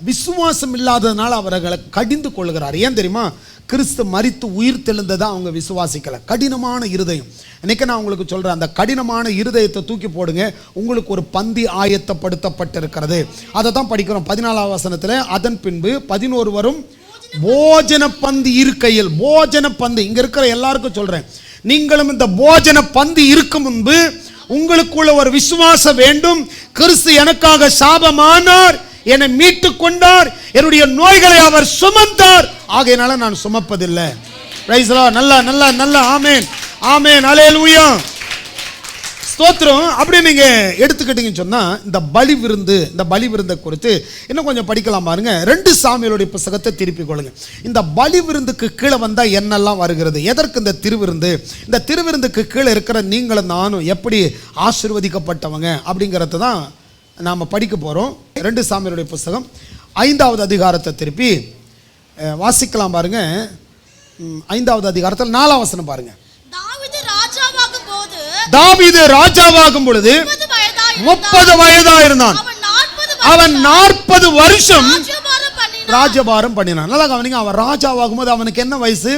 விசுவாசம் இல்லாததுனால அவர்களை கடிந்து கொள்கிறார். ஏன் தெரியுமா? கிறிஸ்து மரித்து உயிர் தெழுந்ததா அவங்க விசுவாசிக்கல. கடினமான இருதயம். இன்னைக்கு நான் உங்களுக்கு சொல்றேன், அந்த கடினமான இருதயத்தை தூக்கி போடுங்க, உங்களுக்கு ஒரு பந்தி ஆயத்தப்படுத்தப்பட்டிருக்கிறது. அதை தான் படிக்கிறோம் 14வது வசனத்தில். அதன் பின்பு 11 வரும் போஜன பந்தி இருக்கையில், போஜன பந்தி இங்க இருக்கிற எல்லாருக்கும் சொல்றேன், நீங்களும் இந்த போஜன பந்தி இருக்கும் முன்பு உங்களுக்குள்ள ஒரு விசுவாசம் வேண்டும். கிறிஸ்து எனக்காக சாபமானார், என்னை மீட்டு கொண்டார், என்னுடைய நோய்களை அவர் சுமந்தார், ஆகையினால நான் சுமப்பதில்லை. Praise the Lord. நல்லா நல்லா நல்லா ஆமென் ஆமென் அல்லேலூயா ஸ்தோத்திரம். அப்படி நீங்க எடுத்துக்கிட்டீங்கன்னு சொன்னா, இந்த பலி விருந்து, இந்த பலி விருந்தை குறித்து இன்னும் கொஞ்சம் படிக்கலாம் பாருங்க. 2 சாமுவேலுடைய புத்தகத்தை திருப்பிக் கொள்ளுங்க. இந்த பலி விருந்துக்கு கீழே வந்தா என்னெல்லாம் வருகிறது, எதற்கு இந்த திருவிருந்து, இந்த திருவிருந்துக்கு கீழே இருக்கிற நீங்களும் நானும் எப்படி ஆசீர்வதிக்கப்பட்டவங்க அப்படிங்கிறது தான் நாம் படிக்க போகிறோம். 2 சாமுவேலுடைய புத்தகம் 5வது அதிகாரத்தை திருப்பி வாசிக்கலாம் பாருங்க. 5வது அதிகாரத்தில் 4ஆம் வசனம் பாருங்க. தாவீது ராஜாவாகும் பொழுது 30 வயதா இருந்தான். அவன் 40 வருஷம் ராஜபாரம் பண்ணினான். நல்லா கவனிங்க, அவன் ராஜாவாகும் போது அவனுக்கு என்ன வயசு?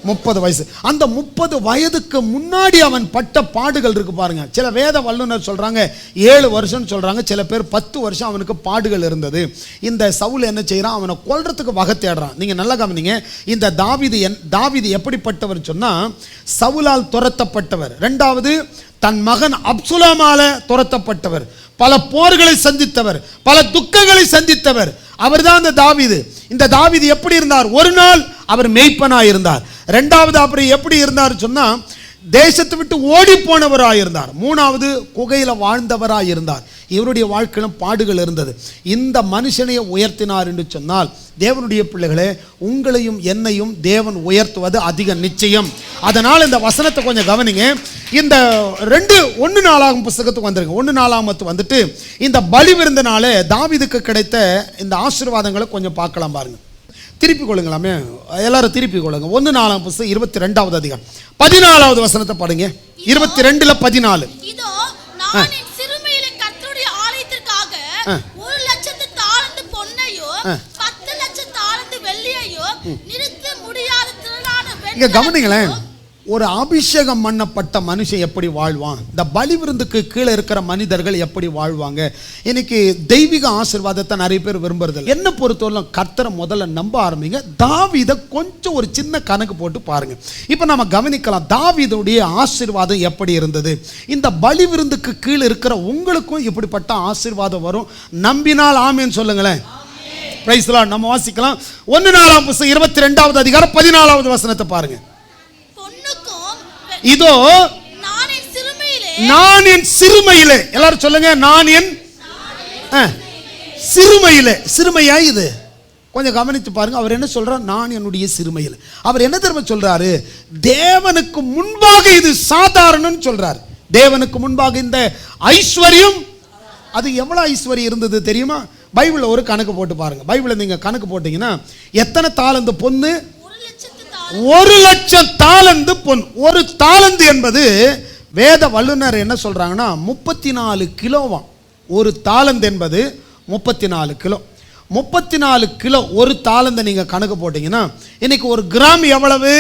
30 வயசு. அந்த 30 வயதுக்கு முன்னாடி அவன் பட்ட பாடுகள் இருக்கு பாருங்க. சில வேத வல்லுநர் சொல்றாங்க 7 வருஷம் சொல்றாங்க, சில பேர் 10 வருஷம் அவனுக்கு பாடுகள் இருந்தது. இந்த சவுல் என்ன செய்யறான், அவனை கொல்றதுக்கு வகை தேடுறான். நீங்க நல்லா கவனிங்க, இந்த தாவீது எப்படிப்பட்டவர் சொன்னா, சவுலால் துரத்தப்பட்டவர். 2வது தன் மகன் அப்சுலோமால துரத்தப்பட்டவர், பல போர்களை சந்தித்தவர், பல துக்கங்களை சந்தித்தவர். அவர்தான் இந்த தாவீது. இந்த தாவீது எப்படி இருந்தார்? ஒரு நாள் அவர் மேய்ப்பனாய் இருந்தார். 2வது அப்புறம் எப்படி இருந்தார் சொன்னா, தேசத்தை விட்டு ஓடி போனவராய் இருந்தார். 3வது குகையில வாழ்ந்தவராய் இருந்தார். இவருடைய வாழ்க்கையிலும் பாடுகள் இருந்தது. இந்த மனுஷனையை உயர்த்தினார் என்று சொன்னால், தேவனுடைய பிள்ளைகளே, உங்களையும் என்னையும் தேவன் உயர்த்துவது அதிக நிச்சயம். அதனால் இந்த வசனத்தை கொஞ்சம் கவனிங்க. இந்த 1 நாளாகும் புத்தகத்துக்கு வந்துருங்க. 1 நாளாகமத்து வந்துட்டு இந்த பலி விருந்தினாலே தாவீதுக்கு கிடைத்த இந்த ஆசீர்வாதங்களை கொஞ்சம் பார்க்கலாம் பாருங்க. திருப்பி கொள்ளுங்களாமே, எல்லாரும் திருப்பி கொள்ளுங்க. 1 நாளாம் புத்தகம் 22வது அதிகாரம் 14வது வசனத்தை பாருங்க. 22ல 14. இதோ நான் என் சிறுமையிலே கர்த்தருடைய ஆலயத்திற்காக 1,00,000 தாலந்து பொன்னையோ 10,00,000 தாலந்து வெள்ளியையோ நிறுத்த முடியாத திரளான இங்க கவனிங்களேன், ஒரு அபிஷேகம் பண்ணப்பட்ட மனுஷன் எப்படி வாழ்வான், இந்த பலி விருந்துக்கு கீழே இருக்கிற மனிதர்கள் எப்படி வாழ்வாங்க. இன்னைக்கு தெய்வீக ஆசீர்வாதத்தை நிறைய பேர் விரும்புறது. என்ன பொறுத்தவரை கர்த்தரை முதல்ல நம்ப ஆரம்பிங்க. தாவீதை கொஞ்சம் ஒரு சின்ன கணக்கு போட்டு பாருங்க. இப்போ நம்ம கவனிக்கலாம் தாவீதுடைய ஆசீர்வாதம் எப்படி இருந்தது. இந்த பலி விருந்துக்கு கீழே இருக்கிற உங்களுக்கும் இப்படிப்பட்ட ஆசீர்வாதம் வரும். நம்பினால் ஆமேன்னு சொல்லுங்களேன். Praise the Lord. நம்ம வாசிக்கலாம் 1 நாளாம் புத்தகம் 22வது அதிகாரம் 14வது வசனத்தை பாருங்க. இதோ நான் என் சிறுமையிலே, எல்லாரும் சொல்லுங்க, நான் என் சிறுமையிலே. சிறுமையா இது கொஞ்சம் கவனித்து பாருங்க. அவர் என்ன சொல்றார்? நான் என்னுடைய சிறுமையில். அவர் என்ன தெரியுமா சொல்றாரு? தேவனுக்கு முன்பாக இது சாதாரணம்னு சொல்றாரு. தேவனுக்கு முன்பாக இந்த ஐஸ்வர்யம், அது எவ்வளவு ஐஸ்வர்யம் இருந்தது தெரியுமா? பைபிள்ல ஒரு கணக்கு போட்டு பாருங்க. பைபிள்ல நீங்க கணக்கு போட்டீங்கன்னா எத்தனை தாலந்து பொன்னு? 1,00,000 தாலந்து பொன். ஒரு தாலந்து என்பது வேத வல்லுநர் என்ன சொல்றாங்கன்னா 34 கிலோவாம். ஒரு தாலந்து என்பது 34 கிலோ. 34 கிலோ ஒரு தாளந்தை நீங்கள் கணக்கு போட்டிங்கன்னா இன்னைக்கு ஒரு கிராம் எவ்வளவு?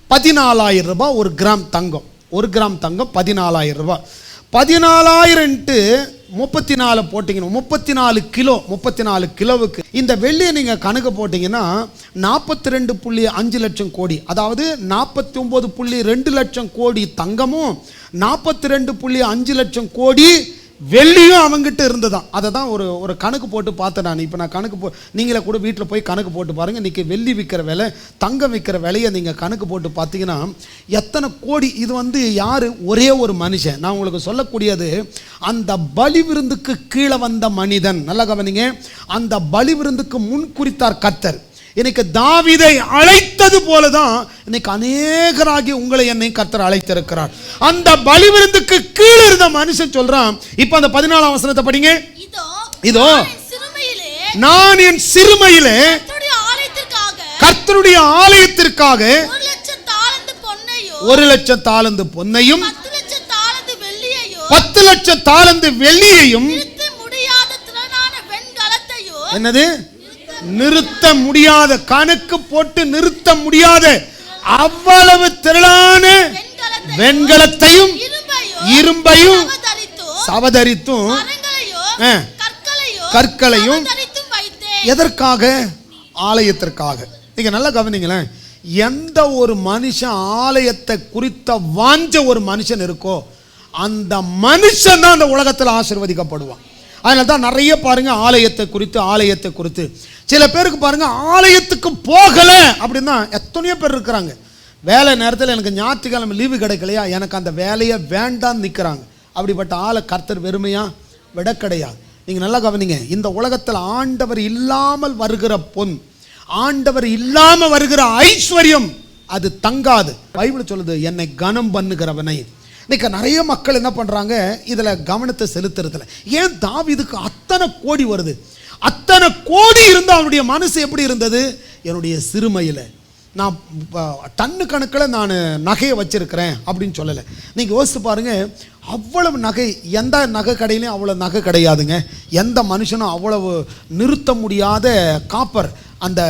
14,000 ரூபாய். ஒரு கிராம் தங்கம், ஒரு கிராம் தங்கம் 14,000 ரூபாய். 14,000 இன்ட்டு 34 போட்டிங்கன்னா 34 கிலோ. 34 கிலோவுக்கு இந்த வெள்ளியை நீங்கள் கணக்கு போட்டிங்கன்னா 42.5 லட்சம் கோடி, அதாவது 49.2 லட்சம் கோடி தங்கமும் 42.5 லட்சம் கோடி வெள்ளியும் அவங்ககிட்ட இருந்துதான். அதை தான் ஒரு கணக்கு போட்டு பார்த்தேன் நான். இப்போ நான் கணக்கு நீங்களே கூட வீட்டில் போய் கணக்கு போட்டு பாருங்கள். இன்றைக்கி வெள்ளி விற்கிற விலை, தங்கம் விற்கிற விலையை நீங்கள் கணக்கு போட்டு பார்த்தீங்கன்னா எத்தனை கோடி. இது யார்? ஒரே ஒரு மனுஷன். நான் உங்களுக்கு சொல்லக்கூடியது அந்த பலி விருந்துக்கு கீழே வந்த மனிதன். நல்லா கவனிங்க, அந்த பலி விருந்துக்கு முன் குறித்தார் கர்த்தர். இன்னைக்கு தாவீதை அழைத்தது போலதான் இன்னைக்கு அநேகராகி உங்களை என்னை கர்த்தர் அழைத்திருக்கிறார். அந்த பலி விருந்துக்கு கீழே இருந்த மனுஷன் சொல்றான். இப்ப அந்த 14ஆம் வசனத்தை படிங்க. இதோ நான் என் சிறுமையிலே கர்த்தருடைய ஆலயத்திற்காக 1,00,000 தாலந்து பொன்னையும் 10 லட்சம் தாலந்து வெள்ளியையும் என்னது நிறுத்த முடியாத, கணக்கு போட்டு நிறுத்த முடியாத அவ்வளவு திரளான வெண்கலத்தையும் இரும்பையும் சவதரித்தும் கற்களையும் எதற்காக? ஆலயத்திற்காக. நீங்க நல்லா கவனிங்களேன். எந்த ஒரு மனுஷன் ஆலயத்தை குறித்த வாஞ்ச ஒரு மனுஷன் இருக்கோ அந்த மனுஷன் தான் அந்த உலகத்தில் ஆசீர்வதிக்கப்படுவான். அதனால தான் நிறைய பாருங்க ஆலயத்தை குறித்து சில பேருக்கு பாருங்க ஆலயத்துக்கு போகல அப்படின்னா எத்தனையோ பேர் இருக்கிறாங்க. வேலை நேரத்தில் எனக்கு ஞாயிற்றுக்கிழமை லீவு கிடைக்கலையா, எனக்கு அந்த வேலையை வேண்டான்னு நிற்கிறாங்க. அப்படிப்பட்ட ஆளை கர்த்தர் வெறுமையா விட கிடையாது. நீங்கள் நல்லா கவனிங்க. இந்த உலகத்தில் ஆண்டவர் இல்லாமல் வருகிற பொன், ஆண்டவர் இல்லாமல் வருகிற ஐஸ்வர்யம் அது தங்காது. பைபிள் சொல்லுது, என்னை கனம் பண்ணுகிறவனை. இன்னைக்கு நிறைய மக்கள் என்ன பண்ணுறாங்க, இதில் கவனத்தை செலுத்துறதில்ல. ஏன் தாவீதுக்கு அத்தனை கோடி வருது? அத்தனை கோடி இருந்தால் அவனுடைய மனசு எப்படி இருந்தது? என்னுடைய சிறுமையில் நான் டன்னு கணக்கில் நான் நகையை வச்சிருக்கிறேன் அப்படின்னு சொல்லலை. நீங்கள் யோசித்து பாருங்கள், அவ்வளவு நகை எந்த நகை கடையிலையும் அவ்வளோ நகை கிடையாதுங்க. எந்த மனுஷனும் அவ்வளவு நிறுத்த முடியாத காப்பர் அந்த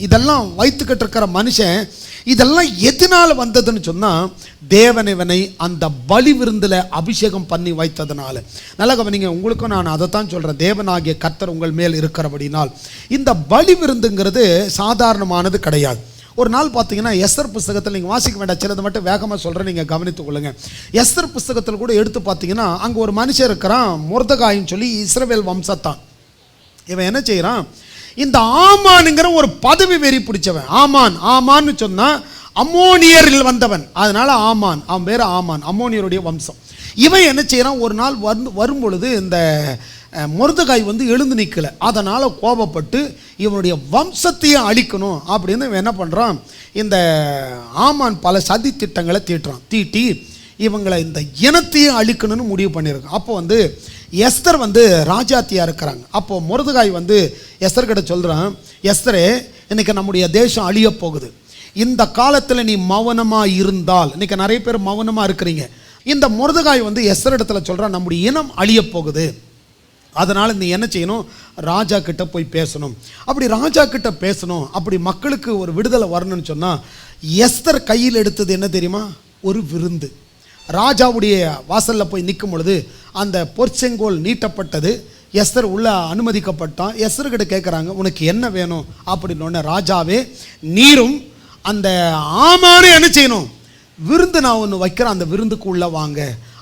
இதெல்லாம் வைத்துக்கிட்டு இருக்கிற மனுஷன் இதெல்லாம் எதனால் வந்ததுன்னு சொன்னால் தேவன் இவனை அந்த பலி விருந்தில் அபிஷேகம் பண்ணி வைத்ததுனால. நல்லா கவனிங்க, உங்களுக்கும் நான் அதை தான் சொல்கிறேன். தேவனாகிய கர்த்தர் உங்கள் மேல் இருக்கிறபடினால் இந்த பலி விருந்துங்கிறது சாதாரணமானது கிடையாது. ஒரு நாள் பார்த்தீங்கன்னா எஸ்தர் புஸ்தகத்தில் நீங்கள் வாசிக்க வேண்டாம், சிலதை மட்டும் வேகமாக சொல்கிறேன், நீங்கள் கவனித்துக் கொள்ளுங்க. எஸ்தர் புஸ்தகத்தில் கூட எடுத்து பார்த்தீங்கன்னா அங்கே ஒரு மனுஷன் இருக்கிறான், மொர்தெகாயின்னு சொல்லி, இஸ்ரவேல் வம்சத்தான். இவன் என்ன செய்கிறான், இந்த ஆமானுங்கிற ஒரு பதவி வெறி பிடிச்சவன். ஆமான்னு சொன்னால் அம்மோனியரில் வந்தவன், அதனால ஆமான், அவன் பேர் ஆமான், அம்மோனியருடைய வம்சம். இவன் என்ன செய்கிறான், ஒரு நாள் வரும்பொழுது இந்த மொர்தெகாய் எழுந்து நிற்கலை. அதனால் கோபப்பட்டு இவனுடைய வம்சத்தையே அழிக்கணும் அப்படின்னு இவன் என்ன பண்ணுறான், இந்த ஆமான் பல சதி திட்டங்களை தீட்டி இவங்களை இந்த இனத்தையே அழிக்கணும்னு முடிவு பண்ணியிருக்கான். அப்போ எஸ்தர் ராஜாத்தியாக இருக்கிறாங்க. அப்போது மொர்தெகாய் எஸ்தர் கிட்ட சொல்கிறான், எஸ்தரே, இன்னைக்கு நம்முடைய தேசம் அழிய போகுது. இந்த காலத்தில் நீ மௌனமாக இருந்தால், இன்னைக்கு நிறைய பேர் மௌனமாக இருக்கிறீங்க. இந்த மொர்தெகாய் எஸ்தர் இடத்துல சொல்கிறான், நம்முடைய இனம் அழிய போகுது, அதனால் நீ என்ன செய்யணும், ராஜா கிட்ட போய் பேசணும். அப்படி ராஜா கிட்ட பேசணும், அப்படி மக்களுக்கு ஒரு விடுதலை வரணும்னு சொன்னால் எஸ்தர் கையில் எடுத்தது என்ன தெரியுமா, ஒரு விருந்து. ராஜாவுடைய வாசலில் போய் நிற்கும் பொழுது அந்த பொற்செங்கோல் நீட்டப்பட்டது. எஸ்தர் உள்ள அனுமதிக்கப்பட்டான். எஸ்தர்கிட்ட கேட்குறாங்க, உனக்கு என்ன வேணும் அப்படின்னோடனே, ராஜாவே, நீரும் அந்த ஆமானே என்ன செய்யணும், விருந்து நான் ஒன்று வைக்கிறேன், அந்த விருந்துக்கு உள்ளே வாங்க.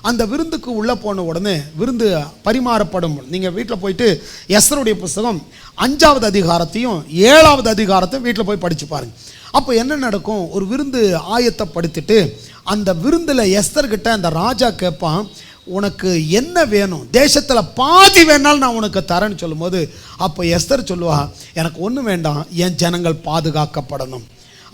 அந்த விருந்துக்கு உள்ளே போன உடனே விருந்து பரிமாறப்படும். நீங்கள் வீட்டில் போயிட்டு எஸ்தருடைய புஸ்தகம் 5வது அதிகாரத்தையும் 7வது அதிகாரத்தையும் வீட்டில் போய் படித்து பாருங்கள். அப்போ என்ன நடக்கும், ஒரு விருந்து ஆயத்தப்படுத்திட்டு அந்த விருந்தில் எஸ்தர்கிட்ட அந்த ராஜா கேட்பான், உனக்கு என்ன வேணும், தேசத்தில் பாதி வேணாலும் நான் உனக்கு தரேன்னு சொல்லும்போது அப்போ எஸ்தர் சொல்லுவா, எனக்கு ஒன்றும் வேண்டாம், என் ஜனங்கள் பாதுகாக்கப்படணும்.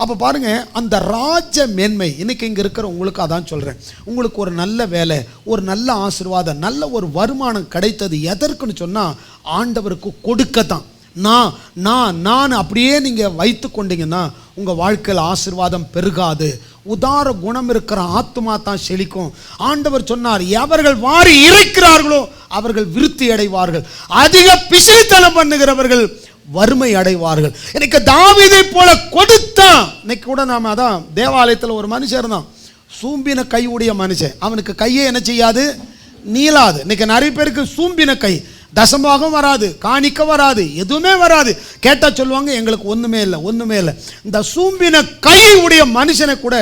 அப்போ பாருங்கள், அந்த ராஜ மேன்மை இன்றைக்கி இங்கே இருக்கிற உங்களுக்கு அதான் சொல்கிறேன். உங்களுக்கு ஒரு நல்ல வேலை, ஒரு நல்ல ஆசீர்வாதம், நல்ல ஒரு வருமானம் கிடைத்தது எதற்குன்னு சொன்னால் ஆண்டவருக்கு கொடுக்கத்தான். நான் அப்படியே நீங்கள் வைத்து கொண்டீங்கன்னா உங்கள் வாழ்க்கையில் ஆசீர்வாதம் பெருகாது. உதார குணம் இருக்கிற ஆத்துமா தான் செழிக்கும். ஆண்டவர் சொன்னார், எவர்கள் வாரி இறைக்கிறார்களோ அவர்கள் விருத்தி அடைவார்கள். அதிக பிசைத்தனம் பண்ணுகிறவர்கள் வறுமை அடைவார்கள். இன்னைக்கு தாவீதை போல கொடுத்தான். இன்னைக்கு கூட நாம அதான் தேவாலயத்தில் ஒரு மனுஷன் இருந்தான், சூம்பின கை உடைய மனுஷன். அவனுக்கு கையே என்ன செய்யாது, நீளாது. இன்னைக்கு நிறைய பேருக்கு சூம்பின கை, தசமாகம் வராது, காணிக்க வராது, எதுவுமே வராது. கேட்டால் சொல்லுவாங்க எங்களுக்கு ஒன்றுமே இல்லை, ஒன்றுமே இல்லை. இந்த சூம்பின கை உடைய மனுஷனை கூட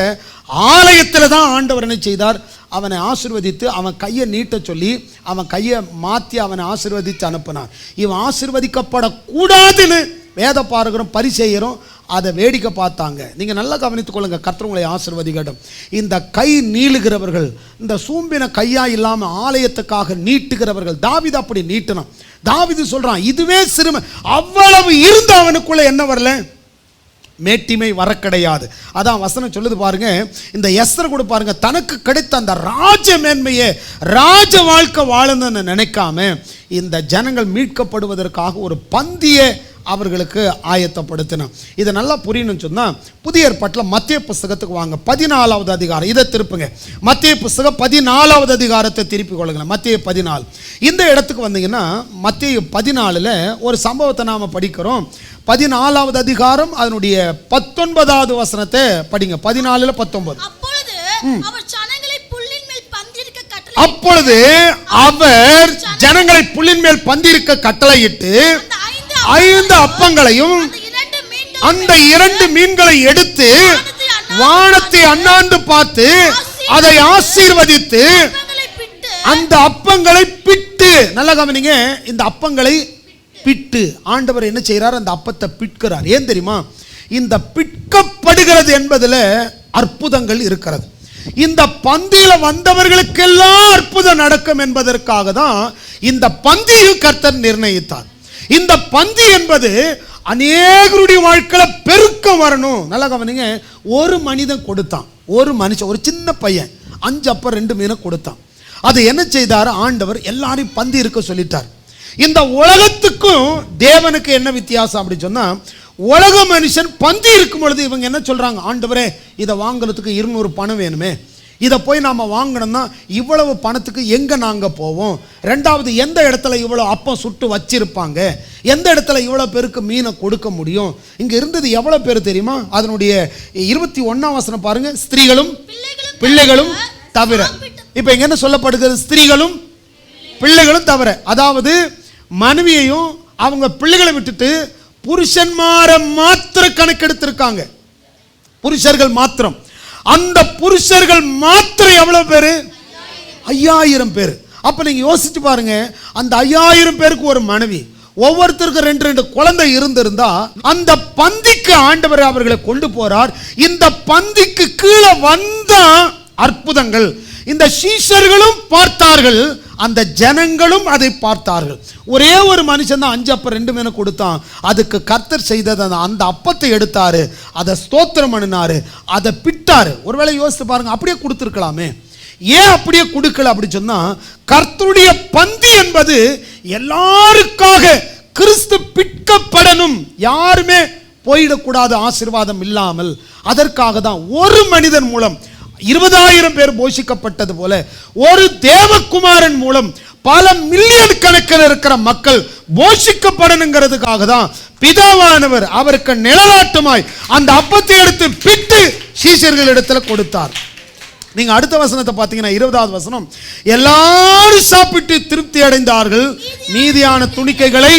ஆலயத்தில் தான் ஆண்டவர் என்ன செய்தார், அவனை ஆசீர்வதித்து அவன் கையை நீட்ட சொல்லி அவன் கையை மாற்றி அவனை ஆசீர்வதித்து அனுப்பினார். இவன் ஆசீர்வதிக்கப்படக்கூடாதுன்னு வேத பாரகரும் பரிசேயரும் அதை வேடிக்கை பார்த்தாங்க. நீங்கள் நல்லா கவனித்துக் கொள்ளுங்க, கர்த்தர் உங்களை ஆசீர்வதிக்கட்டும். இந்த கை நீளுகிறவர்கள், இந்த சூம்பின கையா இல்லாமல் ஆலயத்துக்காக நீட்டுகிறவர்கள், தாவீது அப்படி நீட்டினான். தாவீது சொல்றான் இதுவே சிறுமை. அவ்வளவு இருந்த அவனுக்குள்ள என்ன வரல, மேட்டிமை வர கிடையாது. அதான் வசனம் சொல்லுது பாருங்க. இந்த எஸ்தர் கூட பாருங்க, தனக்கு கிடைத்த அந்த ராஜ மேன்மையை, ராஜ வாழ்க்கை வாழணும்னு நினைக்காம இந்த ஜனங்கள் மீட்கப்படுவதற்காக ஒரு பந்தியை அவர்களுக்கு ஆயத்தப்படுத்தினான். இதை நல்லா புரியணும்னு சொன்னால் புதிய ஏற்பாட்டில் மத்தேயு புஸ்தகத்துக்கு வாங்க, 14வது அதிகாரம். இதை திருப்புங்க, மத்தேயு புஸ்தகம் 14வது அதிகாரத்தை திருப்பி கொள்ளுங்களேன். மத்தேயு 14. இந்த இடத்துக்கு வந்தீங்கன்னா மத்தேயு 14ல் ஒரு சம்பவத்தை நாம் படிக்கிறோம். 14வது அதிகாரம் அதனுடைய 19வது வசனத்தை படிங்க. 14ல் 19. அப்பொழுது அவர் ஜனங்களை புல்லின் மேல் பந்திருக்க கட்டளையிட்டு 5 அப்பங்களையும் அந்த 2 மீன்களை எடுத்து வானத்தை அண்ணாந்து பார்த்து அதை ஆசீர்வதித்து அந்த அப்பங்களை பிட்டு, நல்லா கவனிங்க, இந்த அப்பங்களை பிட்டு ஆண்டவர் என்ன செய்கிறார், அந்த அப்பத்தை பிட்கிறார். ஏன் தெரியுமா, இந்த பிட்கப்படுகிறது என்பதில் அற்புதங்கள் இருக்கிறது. இந்த பந்தியில வந்தவர்களுக்கெல்லாம் அற்புதம் நடக்கும் என்பதற்காக தான் இந்த பந்தியில் கர்த்தர் நிர்ணயித்தார். இந்த பந்தி என்பது அநேகருடைய வாழ்க்கையில் பெருக்கம் வரணும். நல்லா கவனிங்க, ஒரு மனிதன் கொடுத்தான், ஒரு மனுஷன், ஒரு சின்ன பையன் 5 அப்பம் 2 மீனை கொடுத்தான். அது என்ன செய்தார், ஆண்டவர் எல்லாரையும் பந்தி இருக்க சொல்லிட்டார். இந்த உலகத்துக்கும் தேவனுக்கு என்ன வித்தியாசம் அப்படி சொன்னா, உலக மனுஷன் பந்தி இருக்கும் பொழுது இவங்க என்ன சொல்றாங்க, ஆண்டவரே இதை வாங்குறதுக்கு 200 பணம் வேணுமே, இதை போய் நாம் வாங்கணும்னா இவ்வளவு பணத்துக்கு எங்கே நாங்கள் போவோம், ரெண்டாவது எந்த இடத்துல இவ்வளோ அப்பம் சுட்டு வச்சிருப்பாங்க, எந்த இடத்துல இவ்வளோ பேருக்கு மீனை கொடுக்க முடியும். இங்கே இருந்தது எவ்வளோ பேர் தெரியுமா, அதனுடைய 21ஆம் வசனம் பாருங்க, ஸ்திரீகளும் பிள்ளைகளும் தவிர. இப்போ இங்கே என்ன சொல்லப்படுகிறது, ஸ்திரீகளும் பிள்ளைகளும் தவிர. அதாவது மனைவியையும் அவங்க பிள்ளைகளை விட்டுட்டு புருஷன்மார மாத்திர கணக்கெடுத்திருக்காங்க, புருஷர்கள் மாத்திரம். அந்த புருஷர்கள் மாத்திரம் எவ்வளவு பேரு, 5000 பேர். அப்ப நீங்க யோசிச்சு பாருங்க, அந்த 5000 பேருக்கு ஒரு மனைவி, ஒவ்வொருத்தருக்கும் 2 குழந்தை இருந்திருந்தா அந்த பந்திக்கு ஆண்டவர் அவர்களை கொண்டு போறார். இந்த பந்திக்கு கீழே வந்த அற்புதங்கள் இந்த சீஷர்களும் பார்த்தார்கள், அந்த ஜனங்களும் அதை பார்த்தார்கள். ஒரே ஒரு மனுஷன் தான் 5 அப்பம் 2 மீனை கொடுத்தான். அதுக்கு கர்த்தர் செய்தது அந்த அப்பத்தை எடுத்தாரு, அதை ஸ்தோத்திரம் பண்ணினாரு, அதை பிட்டாரு. ஒருவேளை யோசித்து பாருங்க, அப்படியே கொடுத்துருக்கலாமே, ஏன் அப்படியே கொடுக்கல அப்படி சொன்னா, கர்த்தருடைய பந்தி என்பது எல்லாருக்காக கிறிஸ்து பிட்கப்படணும், யாருமே போயிடக்கூடாது ஆசீர்வாதம் இல்லாமல். அதற்காக தான் ஒரு மனிதன் மூலம் 20,000 பேர் போஷிக்கப்பட்டது போல ஒரு தேவகுமாரன் மூலம் பல மில்லியன் கணக்கில் இருக்கிற மக்கள் போஷிக்கப்படணுங்கிறதுக்காக தான் பிதாவானவர் அவருக்கு நிழலாட்டமாய் அந்த அப்பத்தை எடுத்து பிட்டு சீஷர்களிடத்தில் கொடுத்தார். நீங்க அடுத்த வசனத்தை பார்த்தீங்கன்னா 20வது வசனம், எல்லாரும் சாப்பிட்டு திருப்தி அடைந்தார்கள், மீதியான துணிக்கைகளை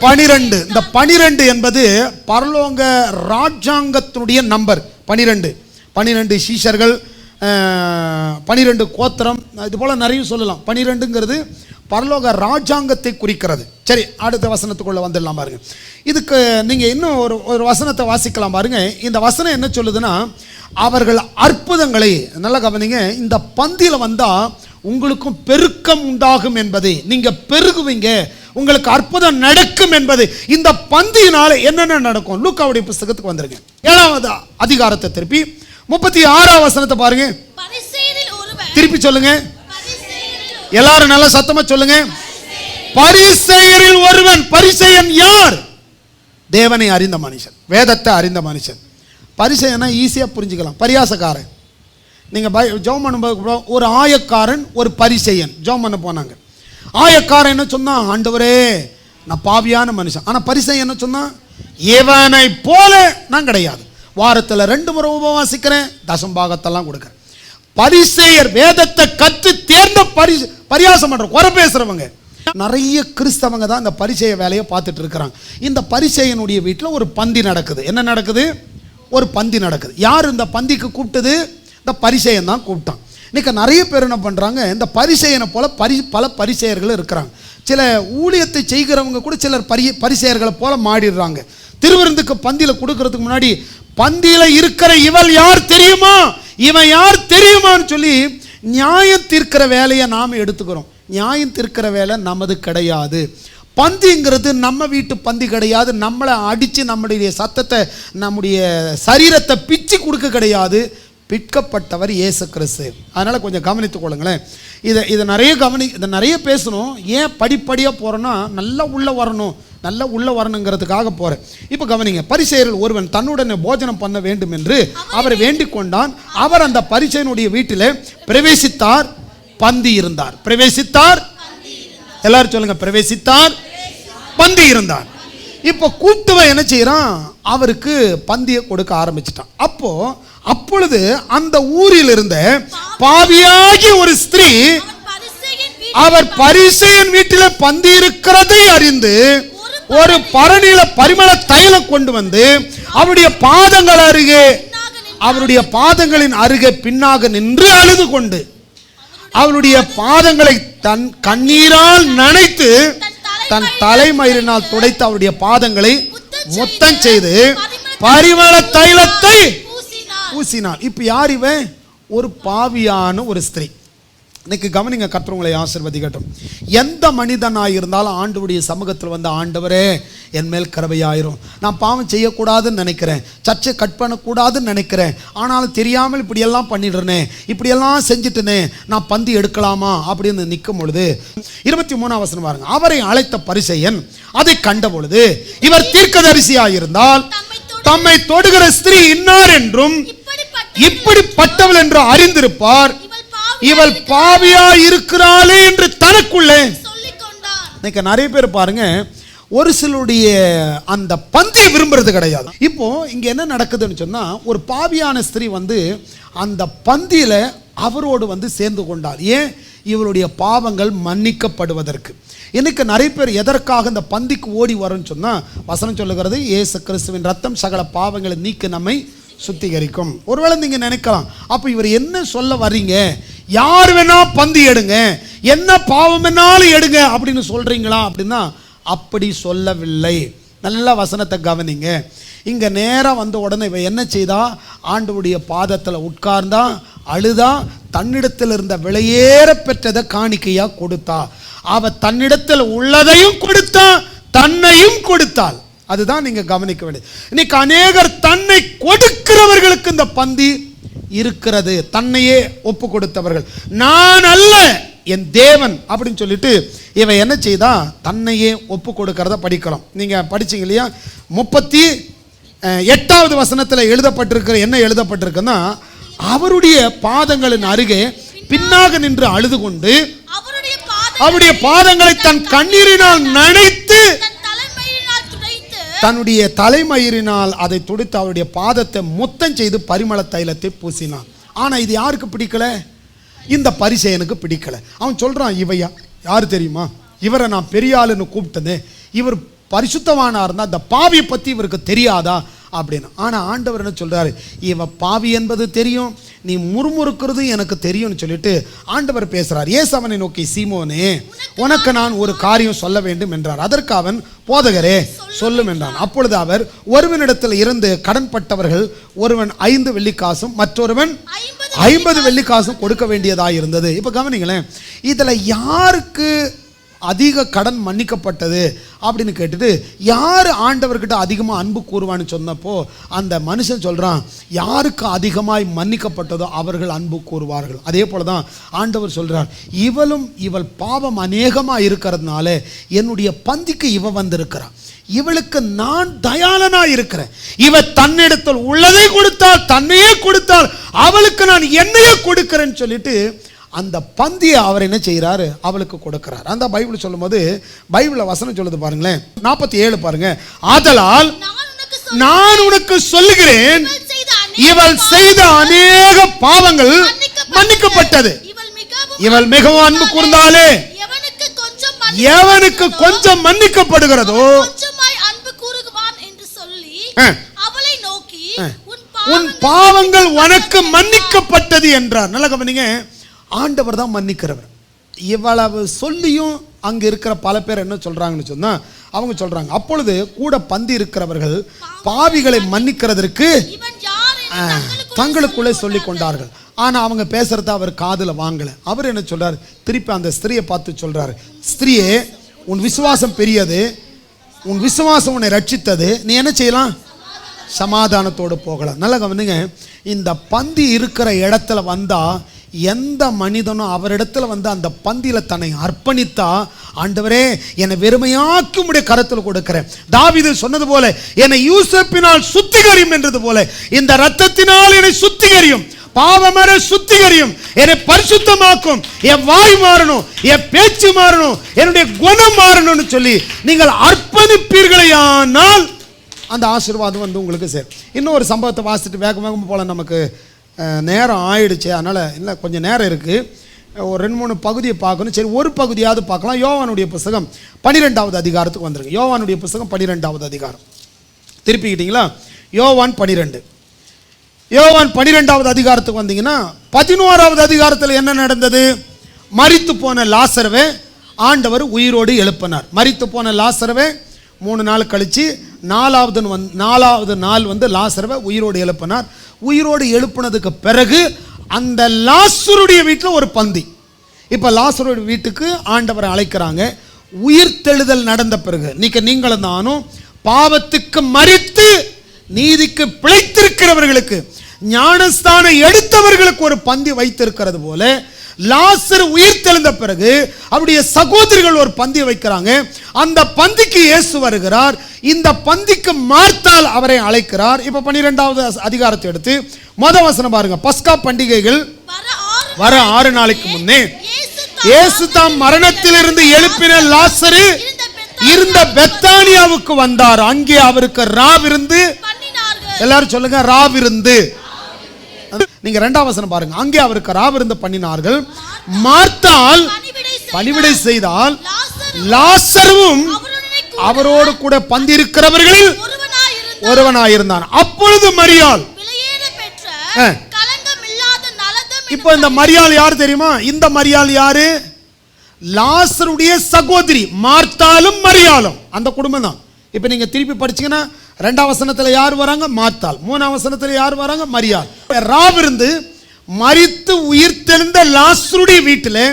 12. இந்த 12 என்பது பரலோக ராஜாங்கத்தினுடைய நம்பர். 12 சீஷர்கள், 12 கோத்திரம், இது போல நிறைய சொல்லலாம். 12ங்கிறது பரலோக ராஜாங்கத்தை குறிக்கிறது. சரி, அடுத்த வசனத்துக்குள்ள வந்துடலாம் பாருங்க. இதுக்கு நீங்க இன்னும் ஒரு வசனத்தை வாசிக்கலாம் பாருங்க. இந்த வசனம் என்ன சொல்லுதுன்னா, அவர்கள் அற்புதங்களை, நல்லா கவனிங்க, இந்த பந்தியில் வந்தா உங்களுக்கும் பெருக்கம் உண்டாகும் என்பதை, நீங்க பெருகுவீங்க, உங்களுக்கு அற்புதம் நடக்கும் என்பது. இந்த பந்தியினால என்னென்ன நடக்கும், லூக்காவுடைய புஸ்தகத்துக்கு வந்துருங்க, 7வது அதிகாரத்தை திருப்பி 36ஆம் வசனத்தை பாருங்க. திருப்பி சொல்லுங்க, எல்லாரும் நல்ல சத்தமா சொல்லுங்க. பரிசேயரில் ஒருவன். பரிசேயன் யார்? தேவனை அறிந்த மனுஷன், வேதத்தை அறிந்த மனுஷன். பரிசேயனா ஈஸியா புரிஞ்சுக்கலாம், பரியாசக்காரன். நீங்க ஜெபம் பண்ணும்போது ஒரு ஆயக்காரன் ஒரு பரிசேயன் ஜெபம் பண்ண போனாங்க. ஆயக்காரன் என்ன சொன்னா, ஆண்டவரே நான் பாவியான மனுஷன். ஆனால் பரிசேயன் என்ன சொன்னான்? இவனை போல நான் கிடையாது, வாரத்தில் 2 முறை உபவாசிக்கிறேன், தசம்பாகத்தெல்லாம் கொடுக்குறேன். பரிசேயர் வேதத்தை கற்று தேர்ந்த பரியாசம் பண்ற குறை பேசுறவங்க. நிறைய கிறிஸ்தவங்க தான் இந்த பரிசேய வேலையை பார்த்துட்டு இருக்கிறாங்க. இந்த பரிசேயனுடைய வீட்டில் ஒரு பந்தி நடக்குது. என்ன நடக்குது? ஒரு பந்தி நடக்குது. யார் இந்த பந்திக்கு கூப்பிட்டது? இந்த பரிசேயன் தான் கூப்பிட்டான். இன்னைக்கு நிறைய பேர் என்ன பண்ணுறாங்க, இந்த பரிசேயனை போல பல பரிசேயர்கள் இருக்கிறாங்க. சில ஊழியத்தை செய்கிறவங்க கூட சிலர் பரிசேயர்களை போல மாறிடுறாங்க. திருவிருந்துக்கு பந்தியில் கொடுக்கறதுக்கு முன்னாடி பந்தியில் இருக்கிற இவள் யார் தெரியுமா, இவன் யார் தெரியுமான்னு சொல்லி நியாயம் தீர்க்கிற வேலையை நாம் எடுத்துக்கிறோம். நியாயம் தீர்க்கிற வேலை நமது கிடையாது. பந்திங்கிறது நம்ம வீட்டு பந்தி கிடையாது. நம்மளை அடித்து நம்முடைய சத்தத்தை, நம்முடைய சரீரத்தை பிச்சு கொடுக்க கிடையாது. பிற்கப்பட்டவர் இயேசு கிறிஸ்து. அதனால் கொஞ்சம் கவனித்துக் கொள்ளுங்களேன். இதை நிறைய பேசணும். ஏன் படிப்படியாக போகிறோன்னா நல்லா உள்ளே வரணுங்கிறதுக்காக போகிறேன். இப்போ கவனிங்க. பரிசேயரில் ஒருவன் தன்னுடனே போஜனம் பண்ண வேண்டும் என்று அவர் வேண்டிக் கொண்டான். அவர் அந்த பரிசேயனுடைய வீட்டில் பிரவேசித்தார், பந்தி இருந்தார். பிரவேசித்தார், எல்லாரும் சொல்லுங்க, பிரவேசித்தார், பந்தி இருந்தார். இப்போ கூட்டுவன் என்ன செய்யறான்? அவருக்கு பந்தியை கொடுக்க ஆரம்பிச்சிட்டான். அப்பொழுது அந்த ஊரில் இருந்த பாவியாகி ஒரு ஸ்திரீ அவர் பரிசேயன் வீட்டில் பந்தி இருக்கிறதை அறிந்து ஒரு பரணியில பரிமள தைலம் கொண்டு வந்து அவருடைய பாதங்களின் அருகே பின்னாக நின்று அழுது கொண்டு அவருடைய பாதங்களை தன் கண்ணீரால் நனைத்து தன் தலைமயிரினால் துடைத்து அவருடைய பாதங்களை முத்தம் செய்து பரிமள தைலத்தை பூசினாள். இப்ப யார் இவன்? ஒரு பாவியான ஒரு ஸ்திரீ. இன்னைக்கு கவனிங்க, கர்த்தர் உங்களை ஆசீர்வதிக்கட்டும். எந்த மனிதனாக இருந்தாலும் ஆண்டவருடைய சமூகத்தில் வந்து, ஆண்டவரே என் மேல் கிருபையாயிரும், நான் பாவம் செய்யக்கூடாதுன்னு நினைக்கிறேன், சர்ச்சை கட் பண்ணக்கூடாதுன்னு நினைக்கிறேன், ஆனாலும் தெரியாமல் இப்படியெல்லாம் பண்ணிடுறேனே, இப்படியெல்லாம் செஞ்சுட்டேனே, நான் பந்தி எடுக்கலாமா அப்படின்னு நிற்கும் பொழுது 23ஆம் வசனம் பாருங்க. அவரை அழைத்த பரிசேயன் அதை கண்ட பொழுது, இவர் தீர்க்கதரிசியாயிருந்தால் தம்மை தொடுகிற ஸ்திரீ இன்னார் என்றும் இப்படிப்பட்டவள் என்று அறிந்திருப்பார், இவள் பாவியா இருக்கிறாளே என்று தனக்குள்ளே சொல்லிக்கொண்டார். நிறைய பேர் பாருங்க, ஒரு சிலருடைய அந்த பந்தியை விரும்புறது கிடையாது. இப்போ இங்க என்ன நடக்குதுன்னு சொன்னா, ஒரு பாவியான ஸ்திரீ வந்து அந்த பந்தியில அவரோடு வந்து சேர்ந்து கொண்டார். ஏன்? இவருடைய பாவங்கள் மன்னிக்கப்படுவதற்கு. இன்னைக்கு நிறைய பேர் எதற்காக இந்த பந்திக்கு ஓடி வரும்னு சொன்னா, வசனம் சொல்லுகிறது, இயேசு கிறிஸ்துவின் ரத்தம் சகல பாவங்களை நீக்கி நம்மை சுத்திகரிக்கும். ஒருவேளை நீங்க நினைக்கலாம், அப்ப இவர் என்ன சொல்ல வர்றீங்க, யார் வேணா பந்தி எடுங்க, என்ன பாவம் வேணாலும் எடுங்க அப்படின்னு சொல்றீங்களா அப்படின்னா, அப்படி சொல்லவில்லை. நல்ல வசனத்தை கவனிங்க. இங்க நேரம் வந்த உடனே இவ என்ன செய்தா? ஆண்டவருடைய பாதத்தில் உட்கார்ந்தா, அழுதா, தன்னிடத்தில் இருந்த விலையேற பெற்றதை காணிக்கையா கொடுத்தா. அவ தன்னிடத்தில் உள்ளதையும் கொடுத்தா, தன்னையும் கொடுத்தாள். அதுதான் நீங்க கவனிக்க வேண்டியது. இன்னைக்கு அநேகர் தன்னை கொடுக்கிறவர்களுக்கு இந்த பந்தி இருக்கிறது. தன்னையே ஒப்பு கொடுத்தவர்கள், நான் அல்ல என் தேவன் அப்படின்னு சொல்லிட்டு இவ என்ன செய்தா? தன்னையே ஒப்பு கொடுக்கிறத படிக்கலாம். நீங்க படிச்சீங்க இல்லையா? 38வது வசனத்தில் எழுதப்பட்டிருக்கிற என்ன எழுதப்பட்டிருக்குன்னா, அவருடைய பாதங்களின் அருகே பின்னாக நின்று அழுது கொண்டு அவருடைய பாதங்களை தன் கண்ணீரினால் நனைத்து தன்னுடைய தலைமயிரினால் அதை துடைத்து அவருடைய பாதத்தை முத்தம் செய்து பரிமள தைலத்தை பூசினான். ஆனா இது யாருக்கு பிடிக்கல? இந்த பரிசேயனுக்கு பிடிக்கல. அவன் சொல்றான், இவையா யாரு தெரியுமா, இவரை நான் பெரிய ஆளுன்னு கூப்பிட்டது, இவர் பரிசுத்தவானா இருந்தா இந்த பாவியை பத்தி இவருக்கு தெரியாதா அப்படின்னு. ஆனா ஆண்டவர் என்ன சொல்றாரு, இவ பாவி என்பது தெரியும், நீ முறுமுறுக்கிறது எனக்கு தெரியும்னு சொல்லிட்டு ஆண்டவர் பேசுறார். இயேசு அவனை நோக்கி, சீமோனே, உனக்கு நான் ஒரு காரியம் சொல்ல வேண்டும் என்றார். அதற்கு அவன், போதகரே சொல்லும் என்றான். அப்பொழுது அவர், ஒருவனிடத்தில் இருந்து கடன்பட்டவர்கள் ஒருவன் 5 வெள்ளிக்காசும் மற்றொருவன் 50 வெள்ளிக்காசும் கொடுக்க வேண்டியதாக இருந்தது. இப்ப கவனிங்களேன், இதுல யாருக்கு அதிக கடன் மன்னிக்கப்பட்டது அப்படின்னு கேட்டுட்டு, யார் ஆண்டவர்கிட்ட அதிகமாக அன்பு கூறுவான்னு சொன்னப்போ அந்த மனுஷன் சொல்கிறான், யாருக்கு அதிகமாய் மன்னிக்கப்பட்டதோ அவர்கள் அன்பு கூறுவார்கள். அதே போல தான் ஆண்டவர் சொல்கிறார், இவள் பாவம் அநேகமாக இருக்கிறதுனால என்னுடைய பந்திக்கு இவ வந்திருக்கிறான், இவளுக்கு நான் தயாளனாக இருக்கிறேன், இவ தன்னிடத்தில் உள்ளதை கொடுத்தால், தன்னையே கொடுத்தால், அவளுக்கு நான் என்னையே கொடுக்கிறேன்னு சொல்லிட்டு அந்த பந்தியை அவர் என்ன செய்கிறாரு, அவளுக்கு கொடுக்கிறார். அந்த பைபிள் சொல்லும்போது பைபிள் வசனம் சொல்லுது பாருங்களேன், 47 பாருங்க. ஆதலால் நான் உனக்கு சொல்லுகிறேன், இவள் செய்த அநேக பாவங்கள் மன்னிக்கப்பட்டது. இவள் மிகவும் அன்பு கூர்ந்தாலே எவனுக்கு கொஞ்சம் மன்னிக்கப்படுகிறதோ உன் பாவங்கள் உனக்கு மன்னிக்கப்பட்டது என்றார். நல்ல கவனிங்க, ஆண்டவர் தான் மன்னிக்கிறவர். இவ்வளவு சொல்லியும் அங்க இருக்கிற பல பேர் என்ன சொல்றாங்கன்னு சொன்னா, அவங்க சொல்றாங்க அப்பொழுது கூட பந்தி இருக்கிறவர்கள் பாவிகளை மன்னிக்கிறதற்கு தங்களுக்குள்ளே சொல்லி கொண்டார்கள். ஆனா அவங்க பேசுறத அவர் காதுல வாங்கல. அவர் என்ன சொல்றாரு, திருப்பி அந்த ஸ்திரியை பார்த்து சொல்றாரு, ஸ்திரியே உன் விசுவாசம் பெரியது, உன் விசுவாசம் உன்னை ரட்சித்தது, நீ என்ன செய்யலாம், சமாதானத்தோடு போகலாம். நல்ல கவனிங்க, இந்த பந்தி இருக்கிற இடத்துல வந்தா எந்த மனிதனும் அவரிடத்துல வந்து அந்த பந்தியில தன்னை அர்ப்பணித்தா, ஆண்டவரே என்னை வெறுமையாக்கி உம்முடைய கரத்தில் கொடுக்கிறேன். தாவீது சொன்னது போல, என்னை யூசப்பினால் சுத்திகரியும் என்றது போல இந்த இரத்தத்தினால் என்னை சுத்திகரியும், பாவமர சுத்திகரியும், என்னை பரிசுத்தமாக்கும், என் வாய் மாறணும், என் பேச்சு மாறணும், என்னுடைய குணம் மாறணும்னு சொல்லி நீங்கள் அர்ப்பணிப்பீர்களேயானால் அந்த ஆசீர்வாதம் வந்து உங்களுக்கு சேரும். இன்னொரு சம்பவத்தை வாசிட்டு வேக வேகமாக போல, நமக்கு நேரம் ஆயிடுச்சு, அதனால் இல்லை கொஞ்சம் நேரம் இருக்குது, ஒரு 2-3 பகுதியை பார்க்கணும். சரி, ஒரு பகுதியாவது பார்க்கலாம். யோவானுடைய புஸ்தகம் 12வது அதிகாரத்துக்கு வந்துருங்க. யோவானுடைய புஸ்தகம் 12வது அதிகாரம் திருப்பிக்கிட்டீங்களா? யோவான் 12. யோவான் 12வது அதிகாரத்துக்கு வந்தீங்கன்னா 11வது அதிகாரத்தில் என்ன நடந்தது? மரித்து போன லாசருவை ஆண்டவர் உயிரோடு எழுப்பினார். மரித்து போன லாசருவை 3 நாள் கழிச்சு 4வது நாள் வந்து லாசருவை உயிரோடு எழுப்பினார். உயிரோடு எழுப்பினதுக்கு பிறகு அந்த லாசருடைய வீட்டில் ஒரு பந்தி. இப்போ லாசருடைய வீட்டுக்கு ஆண்டவரை அழைக்கிறாங்க. உயிர்த்தெழுதல் நடந்த பிறகு நீங்களும் நானும் பாவத்துக்கு மரித்து நீதிக்கு பிழைத்திருக்கிறவர்களுக்கு, ஞானஸ்தானம் எடுத்தவர்களுக்கு ஒரு பந்தி வைத்திருக்கிறது போல, லாசர் உயிர்த்தெழுந்த பிறகு அவருடைய சகோதரிகள் ஒரு பந்தி வைக்கிறாங்க. அந்த பந்திக்கு இயேசு வருகிறார். இந்த பந்திக்கு மார்த்தாள் அவரை அழைக்கிறார். இப்ப 12வது அதிகாரத்தை எடுத்து முதல் வசனம் பாருங்க. பஸ்கா பண்டிகைகள் வர 6 நாளைக்கு முன்னே இயேசு தாம் மரணத்திலிருந்து எழுப்பின லாசரு இருந்த பெத்தானியாவுக்கு வந்தார். அங்கே அவருக்கு ராவிருந்து, எல்லாரும் சொல்லுங்க ராவிருந்து. நீங்க 2வது வசனம் பாருங்க. அங்கே அவருக்கு ராவிருந்து பண்ணினார்கள். மார்த்தாள் பணிவிடை செய்தால் லாசருவும் அவரோடு கூட பந்தி இருக்கிறவர்களில் ஒருவனாயிருந்தான். அப்பொழுது மரியாள், இப்போ இந்த மரியாள் யார் தெரியுமா? இந்த மரியாள் யாரு? லாசருடைய சகோதரி. மார்த்தாலும் மரியாளும் அந்த குடும்பம் தான். இப்போ நீங்க திருப்பி படிச்சீங்கன்னா 2வது வசனத்துல யார் வராங்க? மார்த்தாள். 3வது வசனத்துல யார் வராங்க? மரியாள். ராவிருந்து மரித்து உயிர்த்தெழுந்த லாசருடைய வீட்டில்,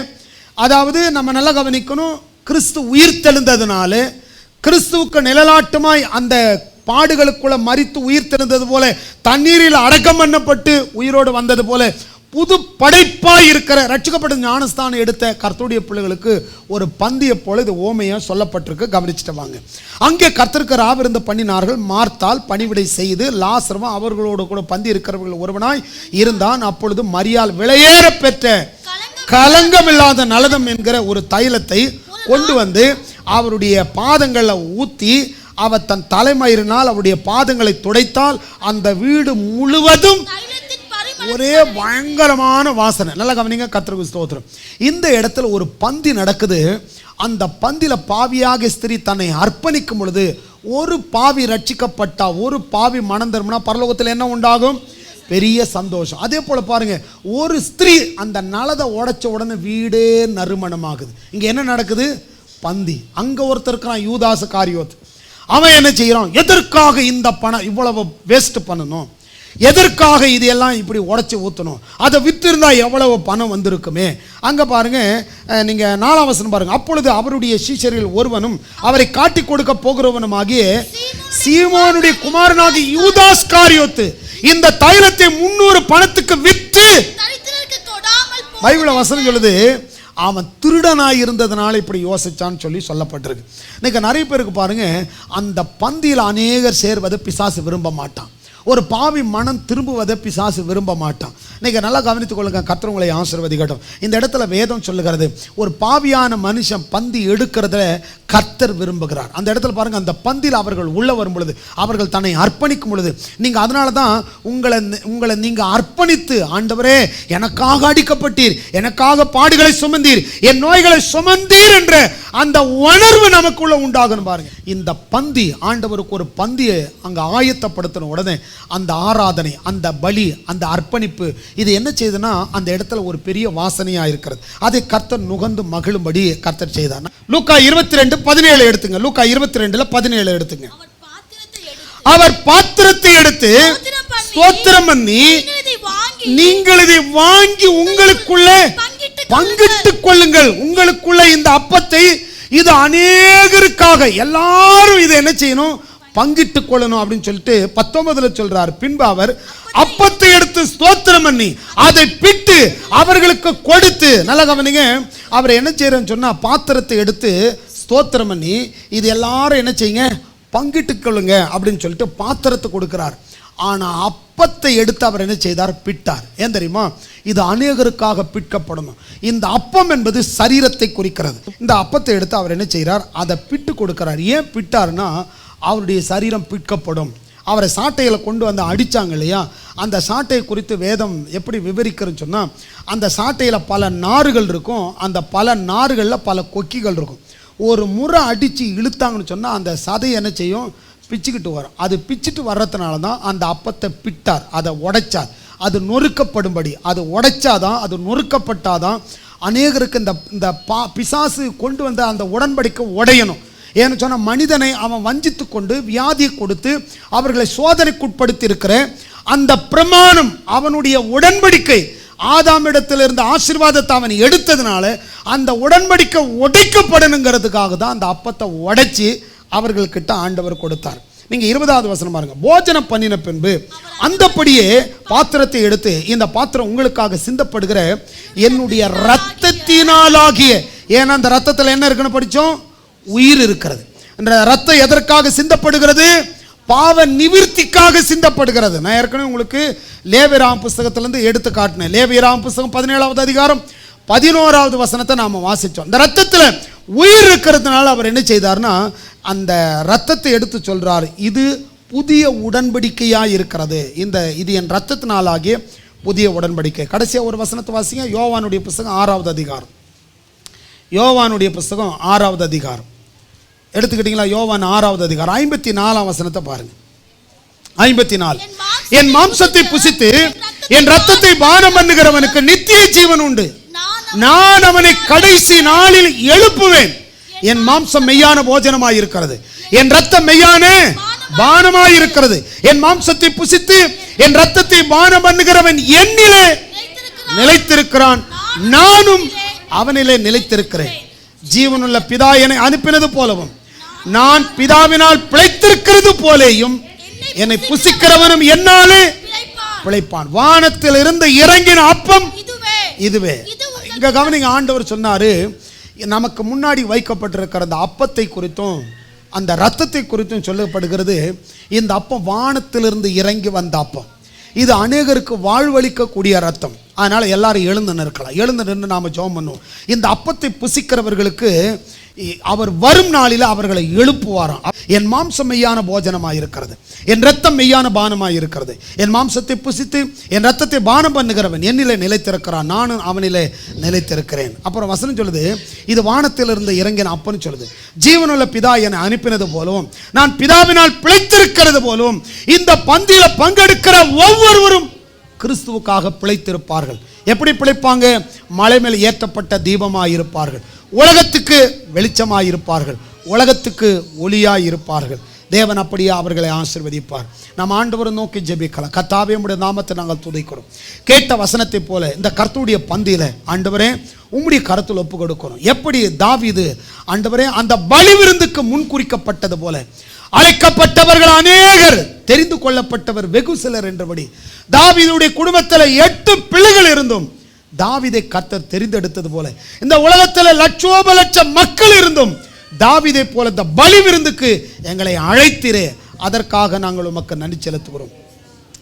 அதாவது நம்ம நல்லா கவனிக்கணும், கிறிஸ்து உயிர்த்தெழுந்ததுனால கிறிஸ்துவுக்கு நிழலாட்டமாய் அந்த பாடுகளுக்குள்ள மரித்து உயிர்த்தெழுந்தது போல, தண்ணீரில் அடக்கம் பண்ணப்பட்டு உயிரோடு வந்தது போல, புது படைப்பாய் இருக்கிற ரட்சிக்கப்பட்ட ஞானஸ்தானம் எடுத்த கர்த்தருடைய பிள்ளைகளுக்கு ஒரு பந்திய போல இது ஓமையா சொல்லப்பட்டிருக்கு. கவனிச்சுட்டு வாங்க. அங்கே கர்த்தருக்கு ராவிருந்து பண்ணினார்கள். மார்த்தாள் பணிவிடை செய்து லாசரும் அவர்களோடு கூட பந்தி இருக்கிறவர்கள் ஒருவனாய் இருந்தான். அப்பொழுது மரியாள் விலையேற பெற்ற கலங்கமில்லாத நலதம் என்கிற ஒரு தைலத்தை கொண்டு வந்து அவருடைய பாதங்களை ஊத்தி, அவர் தன் தலைமயிரினால் அவருடைய பாதங்களை துடைத்தால் அந்த வீடு முழுவதும் ஒரே பயங்கரமான வாசனை. நல்லா கவனிங்க, கர்த்தருக்கு ஸ்தோத்திரம். இந்த இடத்துல ஒரு பந்தி நடக்குது. அந்த பந்தில பாவியாக ஸ்திரீ தன்னை அர்ப்பணிக்கும் பொழுது, ஒரு பாவி ரட்சிக்கப்பட்டா, ஒரு பாவி மனம் திரும்பினா பரலோகத்தில் என்ன உண்டாகும்? பெரிய சந்தோஷம். அதே போல பாருங்க, ஒரு ஸ்திரீ அந்த நலதை உடைச்ச உடனே வீடே நறுமணமாகுது. இங்க என்ன நடக்குது? பந்தி. அங்க ஒருத்தர் இருக்கிறான், யூதாசு காரியோத். அவன் என்ன செய்யறான்? எதற்காக இந்த பணம் இவ்வளவு வேஸ்ட் பண்ணணும், எதற்காக இதெல்லாம் இப்படி உடைச்சி ஊற்றணும், அதை வித்திருந்தா எவ்வளவு பணம் வந்திருக்குமே. அங்க பாருங்க, நீங்க 4வது வசனம் பாருங்க. அப்பொழுது அவருடைய சீஷரில் ஒருவனும் அவரை காட்டி கொடுக்க போகிறவனுமாகிய சீமோனுடைய குமாரனாகிய யூதாஸ் காரியோத்து இந்த தைலத்தை 300 பணத்துக்கு விற்று, பைபிள் வசனம் சொல்லுது, அவன் திருடனாய் இருந்ததுனால இப்படி யோசிச்சான்னு சொல்லி சொல்லப்பட்டிருக்கு. இன்னைக்கு நிறைய பேருக்கு பாருங்க, அந்த பந்தியில் அநேகர் சேர்வதை பிசாசு விரும்ப மாட்டான். ஒரு பாவி மனம் திரும்புவதை பிசாசு விரும்ப மாட்டான். இன்னைக்கு நல்லா கவனித்துக் கொள்ளுங்க, கர்த்தர் உங்களை ஆசீர்வதிக்கட்டும். இந்த இடத்துல வேதம் சொல்லுகிறது, ஒரு பாவியான மனுஷன் பந்தி எடுக்கிறத கர்த்தர் விரும்புகிறார். அந்த இடத்துல பாருங்க, அந்த பந்தியில் அவர்கள் உள்ள வரும் பொழுது, அவர்கள் தன்னை அர்ப்பணிக்கும் பொழுது, நீங்க அதனால தான் உங்களை நீங்க அர்ப்பணித்து, ஆண்டவரே எனக்காக அடிக்கப்பட்டீர், எனக்காக பாடுகளை சுமந்தீர், என் நோய்களை சுமந்தீர் என்ற அந்த உணர்வு நமக்குள்ள உண்டாகணும். பாருங்க, இந்த பந்தி, ஆண்டவருக்கு ஒரு பந்தியை அங்க ஆயத்தப்படுத்தின உடனே அந்த ஆராதனை, அந்த பலி, அந்த அர்ப்பணிப்பு, இது என்ன செய்யுதுன்னா அந்த இடத்துல ஒரு பெரிய வாசனையா இருக்கிறது. அதை கர்த்தர் நுகர்ந்து மகிழும்படி கர்த்தர் செய்தார். லூக்கா 22:17 எடுத்துங்க. லூக்கா 22:17 எடுத்துங்க. அவர் பாத்திரத்தை எடுத்து ஸ்தோத்திரம் பண்ணி, நீங்கள் இதை வாங்கி உங்களுக்குள்ளே பங்கிட்டுக் கொள்ளுங்கள். உங்களுக்குள்ள இந்த அப்பத்தை, இது அநேகருக்காக, எல்லாரும் இதை என்ன செய்யணும், பங்கிட்டுக் கொள்ளணும் அப்படின்னு சொல்லிட்டு 19 சொல்றார். பின்பு அவர் அப்பத்தை எடுத்து ஸ்தோத்திரம் பண்ணி அதை பிட்டு அவர்களுக்கு கொடுத்து, நல்ல கவனிங்க, அவர் என்ன செய்யறன்னு சொன்னா, பாத்திரத்தை எடுத்து ஸ்தோத்திரம் பண்ணி இது எல்லாரும் என்ன செய்யுங்க, பங்கிட்டுக் கொள்ளுங்க அப்படின்னு சொல்லிட்டு பாத்திரத்தை கொடுக்கிறார். ஆனா அப்பத்தை எடுத்து அவர் என்ன செய்தார், பிட்டார். ஏன் தெரியுமா, இது அநேகருக்காக பிற்கப்படணும். இந்த அப்பம் என்பது சரீரத்தை குறிக்கிறது. இந்த அப்பத்தை எடுத்து அவர் என்ன செய்கிறார், அதை பிட்டு கொடுக்கிறார். ஏன் பிட்டார்னா, அவருடைய சரீரம் பிற்கப்படும். அவரை சாட்டையில் கொண்டு வந்து அடித்தாங்க இல்லையா, அந்த சாட்டையை குறித்து வேதம் எப்படி விவரிக்கிறதுன்னு சொன்னால், அந்த சாட்டையில் பல நார்கள் இருக்கும், அந்த பல நார்களில் பல கொக்கிகள் இருக்கும். ஒரு முறை அடித்து இழுத்தாங்கன்னு சொன்னால் அந்த சதை என்ன செய்யும், பிச்சுக்கிட்டு வரும். அது பிச்சுட்டு வர்றதுனால தான் அந்த அப்பத்தை பிட்டார், அதை உடைச்சார். அது நொறுக்கப்படும்படி, அது உடைச்சாதான், அது நொறுக்கப்பட்டாதான் அநேகருக்கு இந்த பிசாசு கொண்டு வந்த அந்த உடன்படிக்கை உடையணும். ஏன்னு சொன்னால், மனிதனை அவன் வஞ்சித்து கொண்டு வியாதியை கொடுத்து அவர்களை சோதனைக்குட்படுத்தி இருக்கிற அந்த பிரமாணம், அவனுடைய உடன்படிக்கை, ஆதாமிடத்திலிருந்து ஆசீர்வாதத்தை அவன் எடுத்ததுனால அந்த உடன்படிக்கை உடைக்கப்படணுங்கிறதுக்காக தான் அந்த அப்பத்தை உடைச்சி அவர்கள்கிட்ட ஆண்டவர் கொடுத்தார். நீங்க 20வது வசனம் பாருங்க. போஜனம் பண்ணின பின்பு அந்தபடியே பாத்திரத்தை எடுத்து, இந்த பாத்திரம் உங்களுக்காக சிந்தப்படுகிற என்னுடைய இரத்தத்தினாலாகிய, ஏன்னா அந்த ரத்தத்தில் என்ன இருக்குன்னு படிச்சோம், உயிர் இருக்கிறது. ரத்தம் எதற்காக சிந்தப்படுகிறது, பாவ நிவிர்த்திக்காக சிந்தப்படுகிறது. நான் ஏற்கனவே உங்களுக்கு லேவியராம் புஸ்தகத்திலிருந்து எடுத்து காட்டினேன். லேவியராம் புஸ்தகம் 17வது அதிகாரம் 11வது வசனத்தை நாம வாசிச்சோம். இந்த ரத்தத்தில் உயிர் இருக்கிறதுனால அவர் என்ன செய்தார்னா, அந்த ரத்தத்தை எடுத்து சொல்றார், இது புதிய உடன்படிக்கையா இருக்கிறது, இது என் ரத்தத்தினாலாகிய புதிய உடன்படிக்கை. கடைசியா ஒரு வசனத்தை வாசிங்க. யோவானுடைய புஸ்தகம் 6வது அதிகாரம். யோவானுடைய புஸ்தகம் 6வது அதிகாரம் எடுத்துக்கிட்டீங்களா? யோவான் 6வது அதிகாரம் 54ஆம் வசனத்தை பாருங்க. 54. என் மாம்சத்தை புசித்து என் ரத்தத்தை பானம் பண்ணுகிறவனுக்கு நித்திய ஜீவன் உண்டு, நான் அவனை கடைசி நாளில் எழுப்புவேன். என் மாம்சம் மெய்யான போஜனமாய் இருக்கிறது, என் ரத்தம் மெய்யான பானமாய் இருக்கிறது. என் மாம்சத்தை புசித்து என் ரத்தத்தை பானம் பண்ணுகிறவன் என்னிலே நிலைத்திருக்கிறான், நானும் அவனிலே நிலைத்திருக்கிறேன். ஜீவனுள்ள பிதா என்னை அனுப்பினது போலவும் நான் பிதாவினால் பிழைத்திருக்கிறது போலேயும் என்னை புசிக்கிறவனும் என்னாலே பிழைப்பான். வானத்தில் இருந்து இறங்கின அப்பம் இதுவே. இங்க கவனிங்க, ஆண்டவர் சொன்னாரு, நமக்கு முன்னாடி வைக்கப்பட்டிருக்கிற அந்த அப்பத்தை குறித்தும் அந்த ரத்தத்தை குறித்தும் சொல்லப்படுகிறது. இந்த அப்பம் வானத்திலிருந்து இறங்கி வந்த அப்பம், இது அநேகருக்கு வாழ்வளிக்கக்கூடிய ரத்தம். அதனால எல்லாரும் எழுந்து நிற்கலாம். எழுந்து நின்று நாம ஜெபம் பண்ணுவோம். இந்த அப்பத்தை புசிக்கிறவர்களுக்கு அவர் வரும் நாளில் அவர்களை எழுப்புவாராம். என் மாம்சம் மெய்யான போஜனமாய் இருக்கிறது, என் ரத்தம் மெய்யான பானமாய் இருக்கிறது. என் மாம்சத்தை புசித்து என் ரத்தத்தை பானம் பண்ணுகிறவன் என்னிலே நிலைத்திருக்கிறான், நானும் அவனிலே நிலைத்திருக்கிறேன். அப்புறம் வசனம் சொல்லுது, இது வானத்திலிருந்து இறங்கின அப்பன்னு சொல்லுது. ஜீவனுள்ள பிதா என்னை அனுப்பினது போலவும் நான் பிதாவினால் பிழைத்திருக்கிறது போலவும் இந்த பந்தியில பங்கெடுக்கிற ஒவ்வொருவரும் கிறிஸ்துவுக்காக பிழைத்திருப்பார்கள். எப்படி பிழைப்பாங்க? மலை மேல் ஏற்றப்பட்ட தீபமாய் இருப்பார்கள், உலகத்துக்கு வெளிச்சமாய் இருப்பார்கள், உலகத்துக்கு ஒளியாய் இருப்பார்கள். தேவன் அப்படியே அவர்களை ஆசீர்வதிப்பார். நாம் ஆண்டவரை நோக்கி ஜெபிக்கலாம். கர்த்தாவே, உம்முடைய நாமத்தை நாங்கள் துதிக்கிறோம். கேட்ட வசனத்தை போல இந்த கர்த்தருடைய பந்தியில ஆண்டவரே உம்முடைய கரத்தில் ஒப்பு கொடுக்கிறோம். எப்படி தாவீது ஆண்டவரே அந்த பலி விருந்துக்கு முன் குறிக்கப்பட்டது போல அழைக்கப்பட்டவர்கள் அநேகர், தெரிந்து கொள்ளப்பட்டவர் வெகு சிலர் என்றபடி தாவீதுடைய குடும்பத்தில் 8 பிள்ளைகள் இருந்தும் தாவீதை கர்த்தர் தெரிந்தெடுத்தது போல இந்த உலகத்தில் லட்சோப லட்சம் மக்கள் இருந்தும் தாவீதை போல இந்த பலி விருந்துக்கு எங்களை அழைத்திரே, அதற்காக நாங்கள் உமக்கு நன்றி செலுத்துகிறோம்.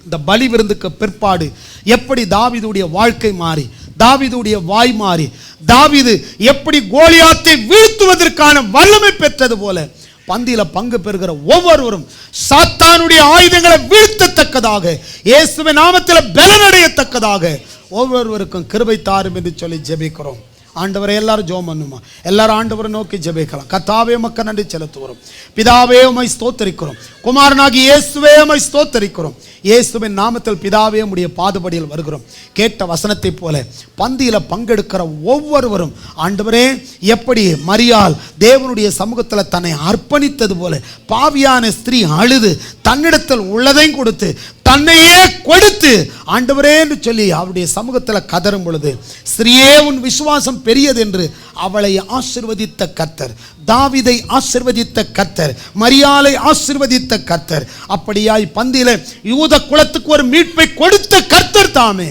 இந்த பலி விருந்துக்கு பிற்பாடு எப்படி தாவீதுடைய வாழ்க்கை மாறி, தாவீதுடைய வாய் மாறி, தாவீது எப்படி கோலியாத்தை வீழ்த்துவதற்கான வல்லமை பெற்றது போல பந்தியில பங்கு பெறுகிற ஒவ்வொருவரும் சாத்தானுடைய ஆயுதங்களை வீழ்த்தத்தக்கதாக, இயேசுவின் நாமத்தில் பலனடையத்தக்கதாக ஒவ்வொருவருக்கும் கிருபை தாரும் என்று சொல்லி ஜெபிக்கிறோம். ஆண்டவரை எல்லாரும் ஜெபம் பண்ணுமா? எல்லாரும் ஆண்டவரை நோக்கி ஜெபிக்கலாம். கர்த்தாவே உமக்கு நன்றி செலுத்துகிறோம். பிதாவே உம்மை ஸ்தோத்திரிக்கிறோம். குமாரனாகி இயேசுவே உம்மை ஸ்தோத்திரிக்கிறோம். இயேசுவின் நாமத்தில் பிதாவே உம்முடைய பாதபடியில் வருகிறோம். கேட்ட வசனத்தை போல பந்தியில பங்கெடுக்கிற ஒவ்வொருவரும் ஆண்டவரே எப்படி மரியாள் தேவனுடைய சமூகத்தில் தன்னை அர்ப்பணித்தது போல பாவியான ஸ்திரீ அழுது தன்னிடத்தில் உள்ளதையும் கொடுத்து தன்னையே கொடுத்து ஆண்டவரே என்று சொல்லி அவருடைய சமூகத்தில் கதரும் பொழுது, ஸ்திரீயே உன் விசுவாசம் பெரியது என்று அவளை ஆசீர்வதித்த கர்த்தர், தாவீதை ஆசீர்வதித்த கர்த்தர், மரியாளை ஆசீர்வதித்த கர்த்தர், அப்படியாய் பந்தியில யூத குலத்துக்கு ஒரு மீட்பை கொடுத்த கர்த்தர் தாமே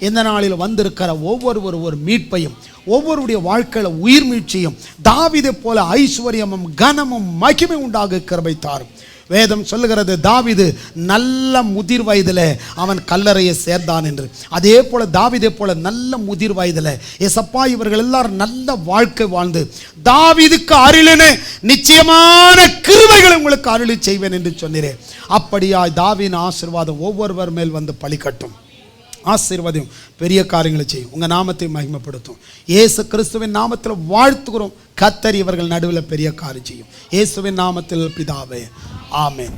இந்த நாளில் வந்திருக்கிற ஒவ்வொருவரும் ஒரு மீட்பையும் ஒவ்வொருடைய வாழ்க்கையில உயிர் மீட்சியும் தாவீதை போல ஐஸ்வர்யமும் கனமும் மகிமை உண்டாக கிருபை தாரும். வேதம் சொல்லுகிறது தாவீது நல்ல முதிர் வயதில் அவன் கல்லறையை சேர்ந்தான் என்று. அதே போல தாவீதை போல நல்ல முதிர் வயதில் ஏசப்பா இவர்கள் எல்லாரும் நல்ல வாழ்க்கை வாழ்ந்து தாவீதுக்கு அருளின நிச்சயமான கிருபைகளை உங்களுக்கு அருளி செய்வேன் என்று சொன்னீரேன். அப்படியாய் தாவீதின் ஆசீர்வாதம் ஒவ்வொருவர் மேல் வந்து பலிக்கட்டும். ஆசீர்வாதம் பெரிய காரியங்களை செய்யும், உங்க நாமத்தை மகிமைப்படுத்தும். இயேசு கிறிஸ்துவின் நாமத்தில் வாழ்த்துகிறோம். கர்த்தர் இவர்கள் நடுவில் பெரிய காரியம் செய்யும். இயேசுவின் நாமத்தில் பிதாவே, ஆமென்.